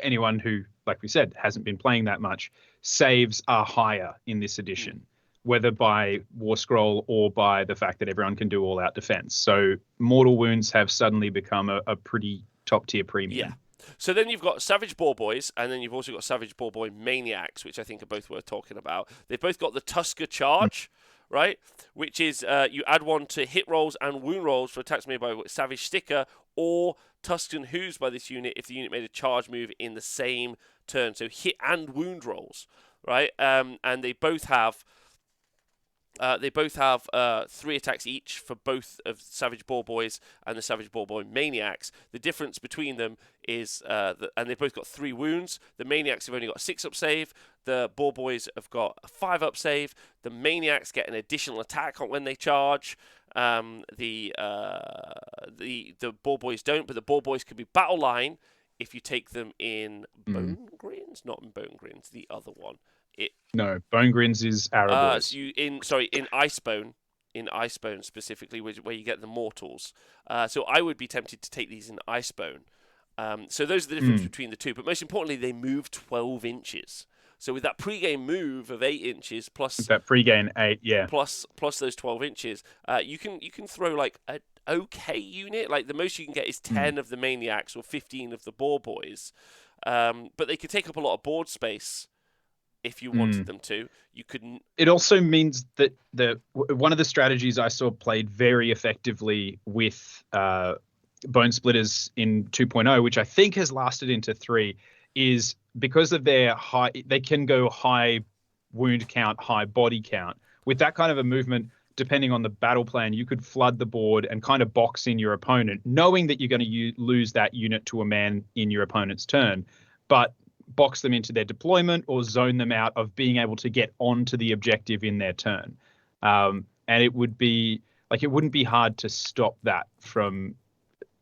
Speaker 1: anyone who, like we said, hasn't been playing that much, saves are higher in this edition, whether by War Scroll or by the fact that everyone can do all-out defense. So mortal wounds have suddenly become a pretty top-tier premium.
Speaker 2: Yeah. So then you've got Savage Boar Boys, and then you've also got Savage Boar Boy Maniacs, which I think are both worth talking about. They've both got the Tusker Charge, right? Which is you add one to hit rolls and wound rolls for attacks made by Savage Sticker or Tusken Hooves by this unit if the unit made a charge move in the same turn. So hit and wound rolls, right? And they both have 3 attacks each for both of Savage Boar Boys and the Savage Boar Boy Maniacs. The difference between them is, and they've both got 3 wounds. The Maniacs have only got a 6-up save. The Boar Boys have got a 5-up save. The Maniacs get an additional attack when they charge. The Boar Boys don't, but the Boar Boys can be battle line if you take them in Bone Grins, not in Bone Grins, the other one.
Speaker 1: No, Bone Grins is Arrow Boys.
Speaker 2: In Icebone specifically, where you get the mortals. So I would be tempted to take these in Icebone. So those are the difference between the two. But most importantly, they move 12 inches. So with that pre-game move of 8 inches plus
Speaker 1: that pre-game 8,
Speaker 2: plus those 12 inches, you can throw like an okay unit. Like the most you can get is 10 of the Maniacs or 15 of the Boar Boys. But they could take up a lot of board space. If you wanted them to, you couldn't.
Speaker 1: It also means that one of the strategies I saw played very effectively with Bonesplitterz in 2.0, which I think has lasted into 3, is because of their high, they can go high wound count, high body count. With that kind of a movement, depending on the battle plan, you could flood the board and kind of box in your opponent, knowing that you're going to lose that unit to a man in your opponent's turn, but box them into their deployment or zone them out of being able to get onto the objective in their turn. And it would be like, it wouldn't be hard to stop that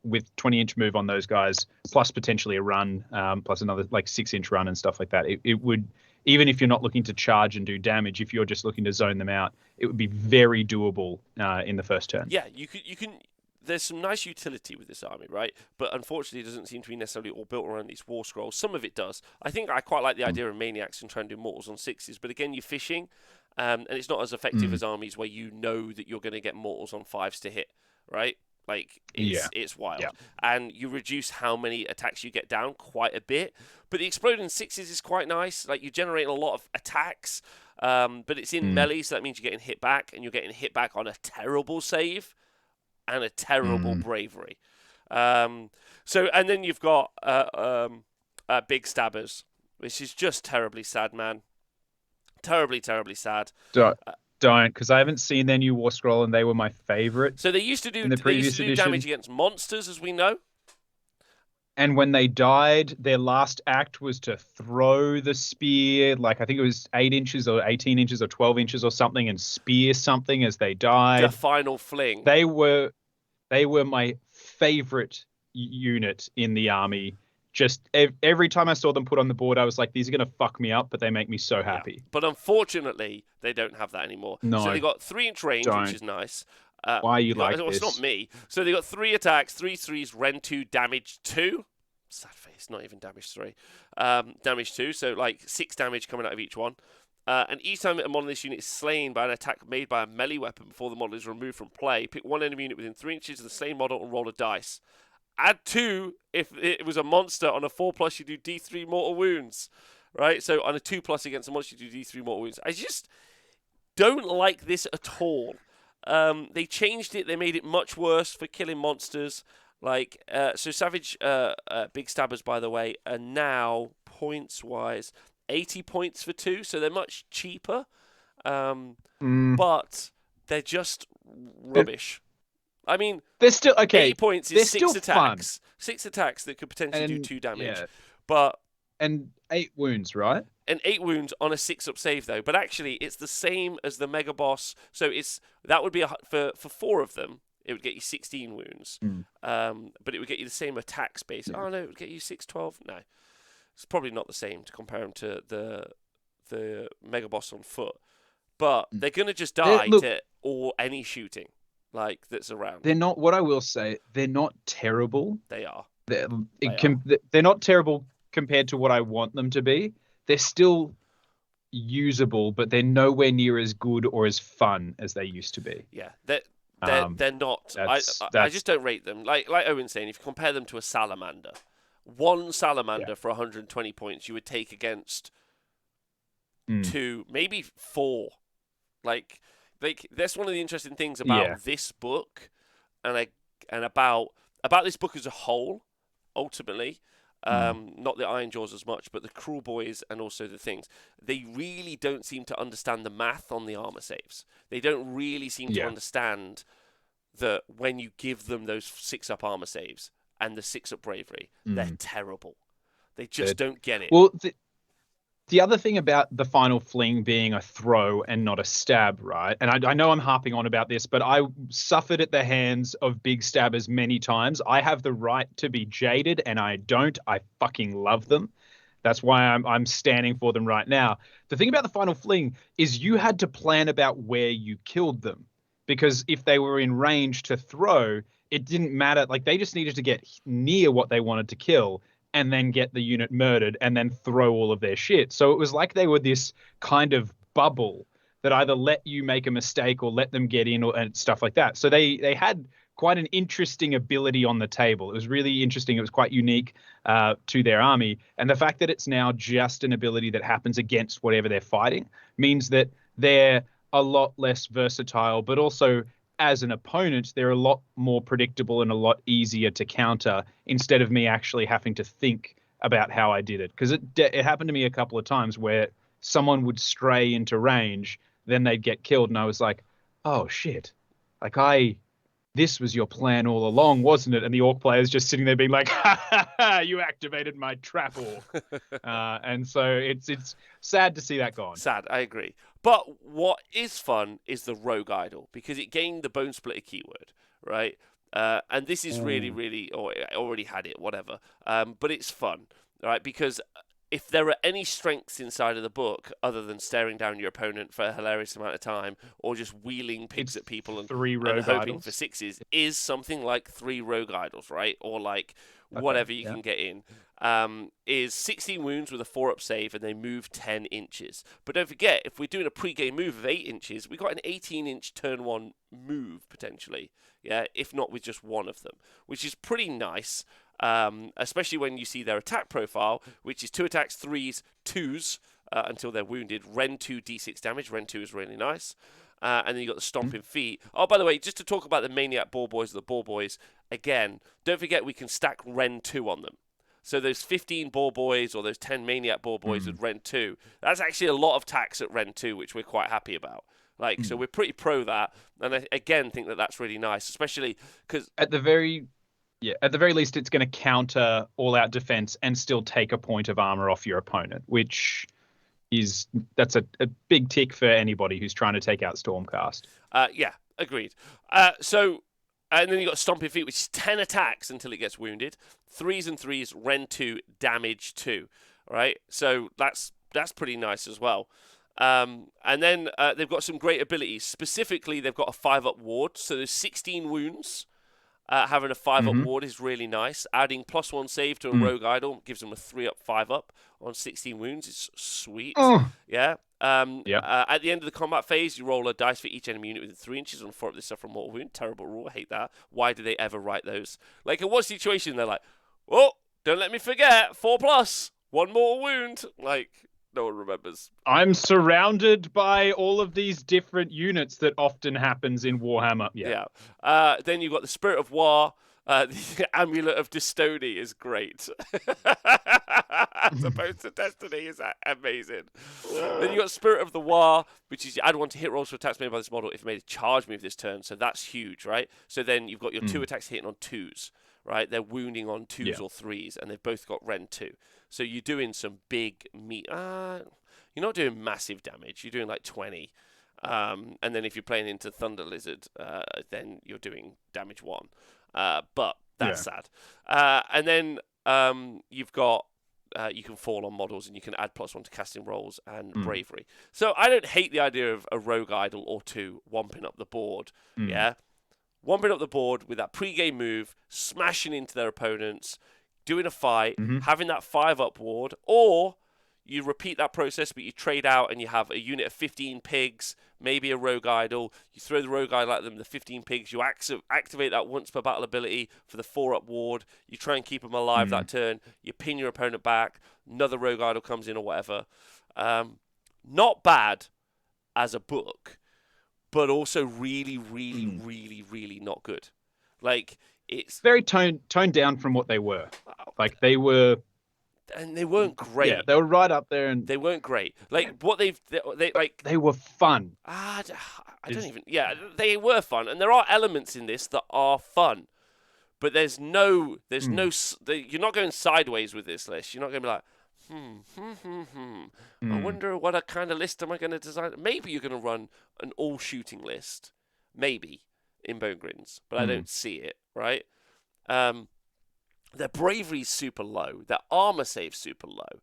Speaker 1: with 20-inch move on those guys, plus potentially a run, plus another like 6-inch run and stuff like that. even if you're not looking to charge and do damage, if you're just looking to zone them out, it would be very doable in the first turn.
Speaker 2: Yeah, you can. There's some nice utility with this army, right? But unfortunately, it doesn't seem to be necessarily all built around these war scrolls. Some of it does. I think I quite like the idea of maniacs and trying to do mortals on 6s, but again, you're fishing, and it's not as effective as armies where you know that you're going to get mortals on 5s to hit, right? Like, it's wild.
Speaker 1: Yeah.
Speaker 2: And you reduce how many attacks you get down quite a bit. But the exploding 6s is quite nice. Like, you generate a lot of attacks, but it's in melee, so that means you're getting hit back, and you're getting hit back on a terrible save and a terrible bravery. And then you've got big stabbers, which is just terribly sad, man. Terribly, terribly sad.
Speaker 1: Don't, because I haven't seen their new war scroll, and they were my favorite.
Speaker 2: So they used to do damage against monsters, as we know.
Speaker 1: And when they died, their last act was to throw the spear, like I think it was 8 inches or 18 inches or 12 inches or something, and spear something as they died.
Speaker 2: The final fling.
Speaker 1: They were my favorite unit in the army. Just every time I saw them put on the board, I was like, these are going to fuck me up, but they make me so happy.
Speaker 2: Yeah. But unfortunately, they don't have that anymore.
Speaker 1: No,
Speaker 2: so they got 3-inch range, which is nice.
Speaker 1: Why are you like this?
Speaker 2: It's not me. So they got 3 attacks, 3 3s, Rend 2, damage 2. Sad face, not even damage 3. Damage 2, so like 6 damage coming out of each one. And each time a model in this unit is slain by an attack made by a melee weapon before the model is removed from play, pick one enemy unit within 3 inches of the slain model and roll a dice. Add 2 if it was a monster. On a 4+, you do D3 mortal wounds. Right? So on a 2+ against a monster, you do D3 mortal wounds. I just don't like this at all. They changed it. They made it much worse for killing monsters. Like, so Savage Big Stabbers, by the way, are now, points-wise, 80 points for 2, so they're much cheaper. But they're just rubbish. I mean,
Speaker 1: they're still okay.
Speaker 2: 80 points is 6 attacks. Fun. 6 attacks that could potentially do 2 damage. Yeah.
Speaker 1: And 8 wounds, right?
Speaker 2: And 8 wounds on a 6-up save, though. But actually, it's the same as the Mega Boss. So that would be for 4 of them. It would get you 16 wounds. But it would get you the same attack space. Oh, no, it would get you 6, 12. No. It's probably not the same to compare them to the Mega Boss on foot. But they're going to just die to any shooting that's around.
Speaker 1: They're not, what I will say, they're not terrible.
Speaker 2: They are.
Speaker 1: They're not terrible compared to what I want them to be. They're still usable, but they're nowhere near as good or as fun as they used to be.
Speaker 2: Yeah, they're not. I just don't rate them. Like Owen's saying, if you compare them to a salamander, one salamander for 120 points you would take against 2, maybe 4. Like that's one of the interesting things about this book, and about this book as a whole. Ultimately, not the Iron Jaws as much, but the Cruel Boys and also the things. They really don't seem to understand the math on the armor saves. They don't really seem to understand that when you give them those 6-up armor saves and the 6-up bravery, they're terrible. They just don't get it.
Speaker 1: Well, the other thing about the final fling being a throw and not a stab, right? And I know I'm harping on about this, but I suffered at the hands of big stabbers many times. I have the right to be jaded, and I don't. I fucking love them. That's why I'm standing for them right now. The thing about the final fling is you had to plan about where you killed them, because if they were in range to throw, it didn't matter. Like, they just needed to get near what they wanted to kill and then get the unit murdered and then throw all of their shit. So it was like they were this kind of bubble that either let you make a mistake or let them get in and stuff like that. So they had quite an interesting ability on the table. It was really interesting. It was quite unique to their army. And the fact that it's now just an ability that happens against whatever they're fighting means that they're a lot less versatile, but also as an opponent, they're a lot more predictable and a lot easier to counter instead of me actually having to think about how I did it. Because it happened to me a couple of times where someone would stray into range, then they'd get killed. And I was like, oh, shit. Like, this was your plan all along, wasn't it? And the orc player's just sitting there being like, ha, ha, ha, you activated my trap orc. And so it's sad to see that gone.
Speaker 2: Sad, I agree. But what is fun is the Rogue Idol, because it gained the Bonesplitterz keyword, right? And this is really, really, or I already had it, whatever. But it's fun, right? Because if there are any strengths inside of the book other than staring down your opponent for a hilarious amount of time or just wheeling pigs
Speaker 1: It's
Speaker 2: at people and
Speaker 1: 3
Speaker 2: and
Speaker 1: rogue
Speaker 2: hoping for
Speaker 1: idols.
Speaker 2: sixes, is something like 3 rogue idols, right? Or like
Speaker 1: Okay.
Speaker 2: whatever you can get in. Is 16 wounds with a 4-up save, and they move 10 inches. But don't forget, if we're doing a pre-game move of 8 inches, we got an 18-inch turn 1 move potentially, yeah, if not with just one of them, which is pretty nice. Especially when you see their attack profile, which is 2 attacks, 3s, 2s until they're wounded. Ren 2 d6 damage. Ren 2 is really nice. And then you got the stomping feet. Oh, by the way, just to talk about the Maniac Ball Boys, the Ball Boys, again, don't forget we can stack Ren 2 on them. So those 15 Ball Boys or those 10 Maniac Ball Boys with Ren 2, that's actually a lot of tax at Ren 2, which we're quite happy about. So we're pretty pro that. And I, again, think that that's really nice, especially because
Speaker 1: at the very least, it's going to counter all-out defense and still take a point of armor off your opponent, which that's a big tick for anybody who's trying to take out Stormcast.
Speaker 2: Yeah, agreed. And then you got Stomping Feet, which is 10 attacks until it gets wounded. 3s and 3s, Ren 2, damage 2. Right? So that's pretty nice as well. And then they've got some great abilities. Specifically, they've got a 5-up ward. So there's 16 wounds. Having a 5-up ward is really nice. Adding +1 save to a rogue idol gives them a 3-up, 5-up on 16 wounds. It's sweet. Yeah. At the end of the combat phase, you roll a dice for each enemy unit within 3 inches on 4 up this stuff from mortal wound. Terrible rule. I hate that. Why do they ever write those? Like, in what situation they're like, oh, don't let me forget, 4+, 1 mortal wound. Like, no one remembers.
Speaker 1: I'm surrounded by all of these different units that often happens in Warhammer.
Speaker 2: Yeah. Then you've got the Spirit of War. The Amulet of Destiny is great. As opposed to Destiny is amazing. Then you got Spirit of the War, which is you add 1 to hit rolls for attacks made by this model if it made a charge move this turn. So that's huge, right? So then you've got your 2 attacks hitting on 2s, right? They're wounding on 2s or 3s, and they've both got Ren 2. So you're doing some big meat. You're not doing massive damage. You're doing like 20. And then if you're playing into Thunder Lizard, then you're doing damage 1. But that's sad. And then you've got you can fall on models and you can add +1 to casting rolls and bravery. So I don't hate the idea of a rogue idol or 2 womping up the board. Yeah, womping up the board with that pre-game move, smashing into their opponents, doing a fight, having that 5-up ward, or you repeat that process, but you trade out and you have a unit of 15 pigs, maybe a rogue idol. You throw the rogue idol at them, the 15 pigs. You activate that once per battle ability for the 4-up ward. You try and keep them alive that turn. You pin your opponent back. Another rogue idol comes in or whatever. Not bad as a book, but also really, really, really, really not good. Like, it's
Speaker 1: very toned down from what they were. Like, they were.
Speaker 2: And they weren't great.
Speaker 1: Yeah, they were right up there, and
Speaker 2: they weren't great. Like what they like.
Speaker 1: They were fun.
Speaker 2: I don't even. Yeah, they were fun, and there are elements in this that are fun, but there's no. You're not going sideways with this list. You're not going to be like, I wonder what kind of list am I going to design. Maybe you're going to run an all shooting list, maybe in Bone Grins, but I don't see it. Right. Their bravery's super low. Their armor save's super low.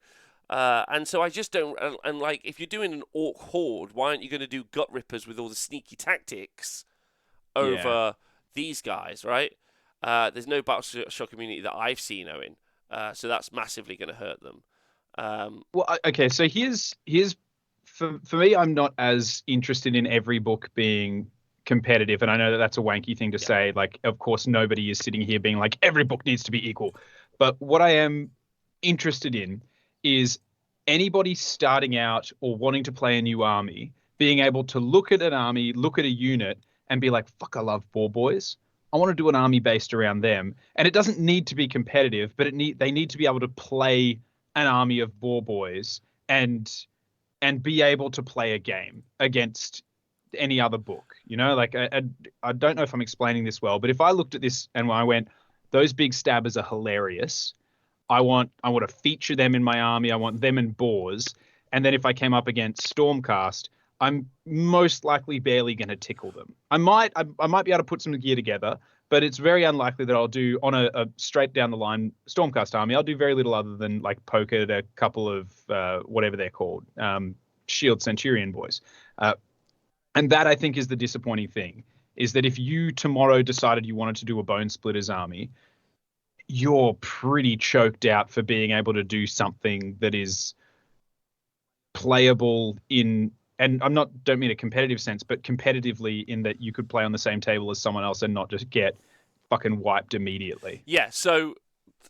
Speaker 2: And so I just don't... And like, if you're doing an Orc Horde, why aren't you going to do Gut Rippers with all the sneaky tactics over these guys, right? There's no Battle Shock community that I've seen, Owen. So that's massively going to hurt them.
Speaker 1: Well, okay, so here's for me, I'm not as interested in every book being competitive, and I know that that's a wanky thing to say. Like, of course, nobody is sitting here being like every book needs to be equal. But what I am interested in is anybody starting out or wanting to play a new army being able to look at an army, look at a unit, and be like, "Fuck, I love Boar Boys. I want to do an army based around them." And it doesn't need to be competitive, but they need to be able to play an army of Boar Boys and be able to play a game against any other book. You know, like I don't know if I'm explaining this well, but if I looked at this and I went, those big stabbers are hilarious. I want to feature them in my army. I want them and boars. And then if I came up against Stormcast, I'm most likely barely going to tickle them. I might be able to put some gear together, but it's very unlikely that I'll do on a straight down the line Stormcast army. I'll do very little other than like poke at a couple of whatever they're called, Shield Centurion boys. And that, I think, is the disappointing thing, is that if you tomorrow decided you wanted to do a Bonesplitterz army, you're pretty choked out for being able to do something that is playable in, and don't mean a competitive sense, but competitively in that you could play on the same table as someone else and not just get fucking wiped immediately.
Speaker 2: Yeah, so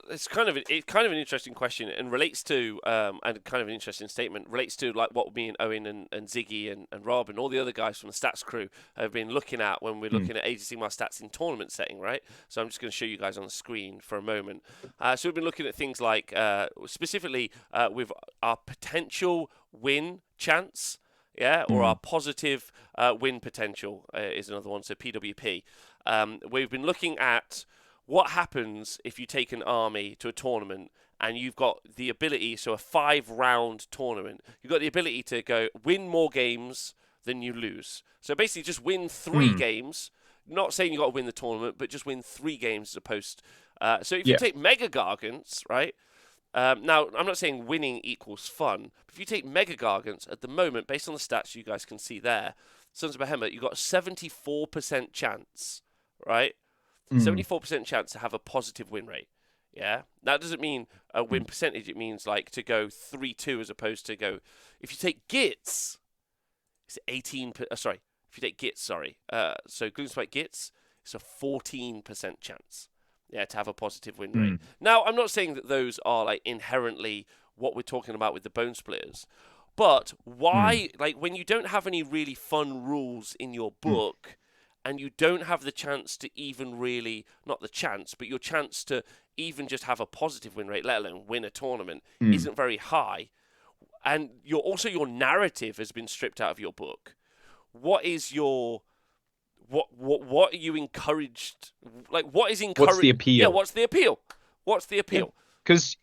Speaker 2: it's kind of an interesting question, and relates to and kind of an interesting statement, relates to like what me and Owen and Ziggy and Rob and all the other guys from the stats crew have been looking at when we're looking at Age of Sigmar stats in tournament setting, right? So I'm just going to show you guys on the screen for a moment. So we've been looking at things like specifically with our potential win chance, or our positive win potential is another one. So PWP. We've been looking at what happens if you take an army to a tournament and you've got the ability, so a 5-round tournament, you've got the ability to go win more games than you lose. So basically just win 3 games, not saying you've got to win the tournament, but just win 3 games as opposed. So if you take Mega Gargants, right? Now, I'm not saying winning equals fun, but if you take Mega Gargants, at the moment, based on the stats you guys can see there, Sons of Behemoth, you've got a 74% chance, right? 74% chance to have a positive win rate. Yeah, that doesn't mean a win percentage. It means like to go 3-2 as opposed to go. If you take Gits, it's 18. Sorry, if you take Gits, sorry. So Gloomspite Gits, it's a 14% chance. Yeah, to have a positive win rate. Now, I'm not saying that those are like inherently what we're talking about with the Bonesplitterz, but why? Like when you don't have any really fun rules in your book. And you don't have the chance to even really, not the chance, but your chance to even just have a positive win rate, let alone win a tournament, isn't very high. And your narrative has been stripped out of your book. What is your, what are you encouraged, like what is encouraged?
Speaker 1: What's the appeal?
Speaker 2: Yeah, what's the appeal? What's the appeal?
Speaker 1: Because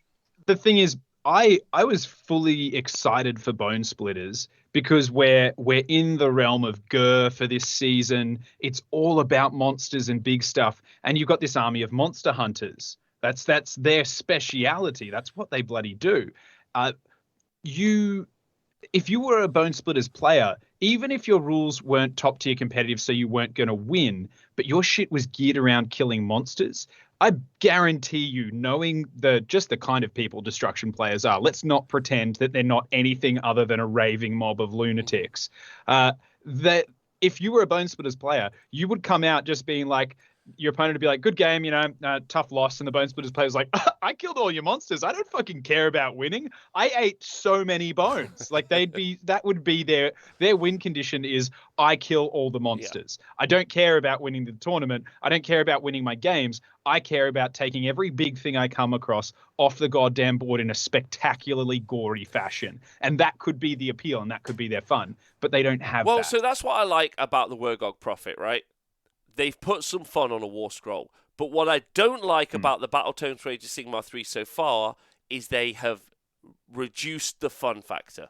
Speaker 1: the thing is, I was fully excited for Bonesplitterz because we're in the realm of Gur for this season. It's all about monsters and big stuff, and you've got this army of monster hunters. That's their speciality. That's what they bloody do. If you were a Bonesplitterz player, even if your rules weren't top tier competitive, so you weren't going to win, but your shit was geared around killing monsters, I guarantee you, knowing just the kind of people destruction players are, let's not pretend that they're not anything other than a raving mob of lunatics, that if you were a Bonesplitterz player, you would come out just being like, your opponent would be like, good game, tough loss. And the Bonesplitterz player's like, I killed all your monsters. I don't fucking care about winning. I ate so many bones. Like that would be their win condition is I kill all the monsters. Yeah. I don't care about winning the tournament. I don't care about winning my games. I care about taking every big thing I come across off the goddamn board in a spectacularly gory fashion. And that could be the appeal and that could be their fun. But they don't have that.
Speaker 2: Well, so that's what I like about the Wargog Prophet, right? They've put some fun on a war scroll. But what I don't like about the Battletome for Age of Sigmar 3 so far is they have reduced the fun factor.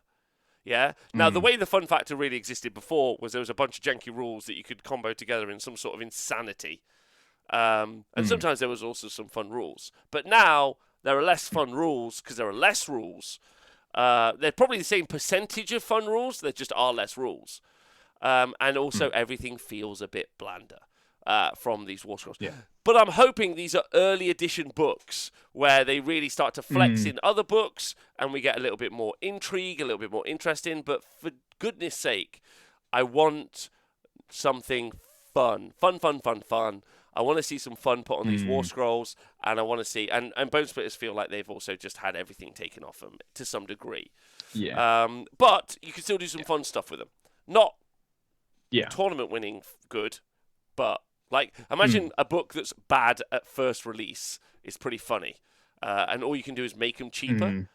Speaker 2: Yeah? Now, the way the fun factor really existed before was there was a bunch of janky rules that you could combo together in some sort of insanity. And sometimes there was also some fun rules. But now, there are less fun rules because there are less rules. They're probably the same percentage of fun rules. There just are less rules. And also everything feels a bit blander from these war scrolls.
Speaker 1: Yeah.
Speaker 2: But I'm hoping these are early edition books where they really start to flex in other books and we get a little bit more intrigue, a little bit more interesting. But for goodness sake, I want something fun. Fun. I want to see some fun put on these war scrolls, and I want to see... And Bonesplitterz feel like they've also just had everything taken off them to some degree.
Speaker 1: Yeah.
Speaker 2: But you can still do some fun stuff with them. Not
Speaker 1: Yeah.
Speaker 2: tournament winning good, but like imagine a book that's bad at first release is pretty funny, and all you can do is make them cheaper.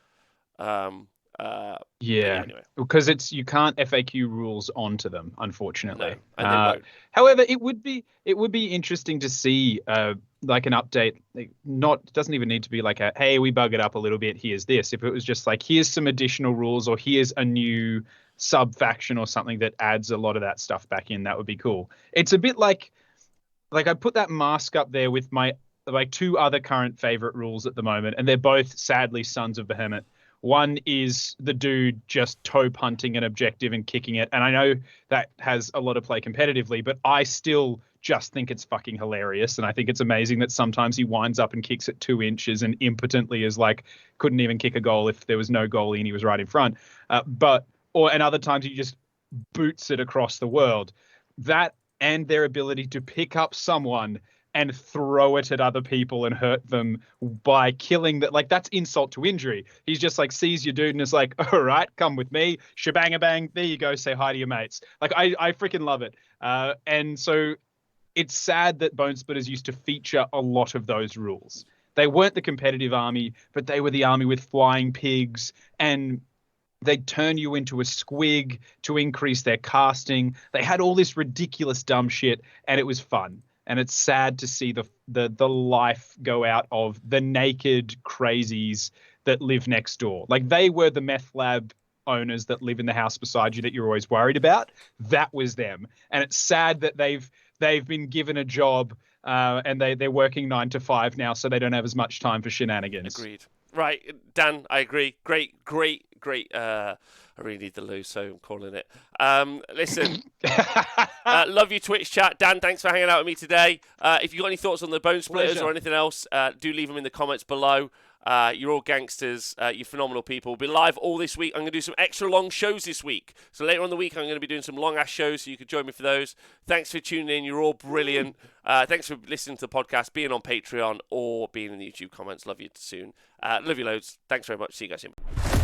Speaker 2: Anyway.
Speaker 1: Because you can't FAQ rules onto them, unfortunately.
Speaker 2: No, and they won't.
Speaker 1: However, it would be interesting to see like an update. Like doesn't even need to be like hey, we bug it up a little bit. Here's this. If it was just like here's some additional rules or here's a new sub faction or something that adds a lot of that stuff back in, that would be cool. It's a bit like like I put that mask up there with my like two other current favorite rules at the moment, and they're both sadly Sons of Behemoth. One is the dude just toe punting an objective and kicking it. And I know that has a lot of play competitively, but I still just think it's fucking hilarious. And I think it's amazing that sometimes he winds up and kicks it 2 inches and impotently is like, couldn't even kick a goal if there was no goalie and he was right in front. And other times he just boots it across the world. That and their ability to pick up someone and throw it at other people and hurt them by killing that. Like, that's insult to injury. He's just like sees your dude and is like, all right, come with me. Shebang-a-bang. There you go. Say hi to your mates. Like, I freaking love it. And so it's sad that Bonesplitterz used to feature a lot of those rules. They weren't the competitive army, but they were the army with flying pigs, and they'd turn you into a squig to increase their casting. They had all this ridiculous dumb shit, and it was fun. And it's sad to see the life go out of the naked crazies that live next door. Like, they were the meth lab owners that live in the house beside you that you're always worried about. That was them. And it's sad that they've been given a job and they're working 9 to 5 now, so they don't have as much time for shenanigans.
Speaker 2: Agreed. Right, Dan, I agree. Great. I really need the loo, so I'm calling it. Listen, love you, Twitch chat. Dan, thanks for hanging out with me today. If you've got any thoughts on the Bonesplitterz or anything else, do leave them in the comments below. You're all gangsters. You're phenomenal people. We'll be live all this week. I'm going to do some extra long shows this week. So later on in the week, I'm going to be doing some long-ass shows, so you can join me for those. Thanks for tuning in. You're all brilliant. Thanks for listening to the podcast, being on Patreon, or being in the YouTube comments. Love you soon. Love you loads. Thanks very much. See you guys soon.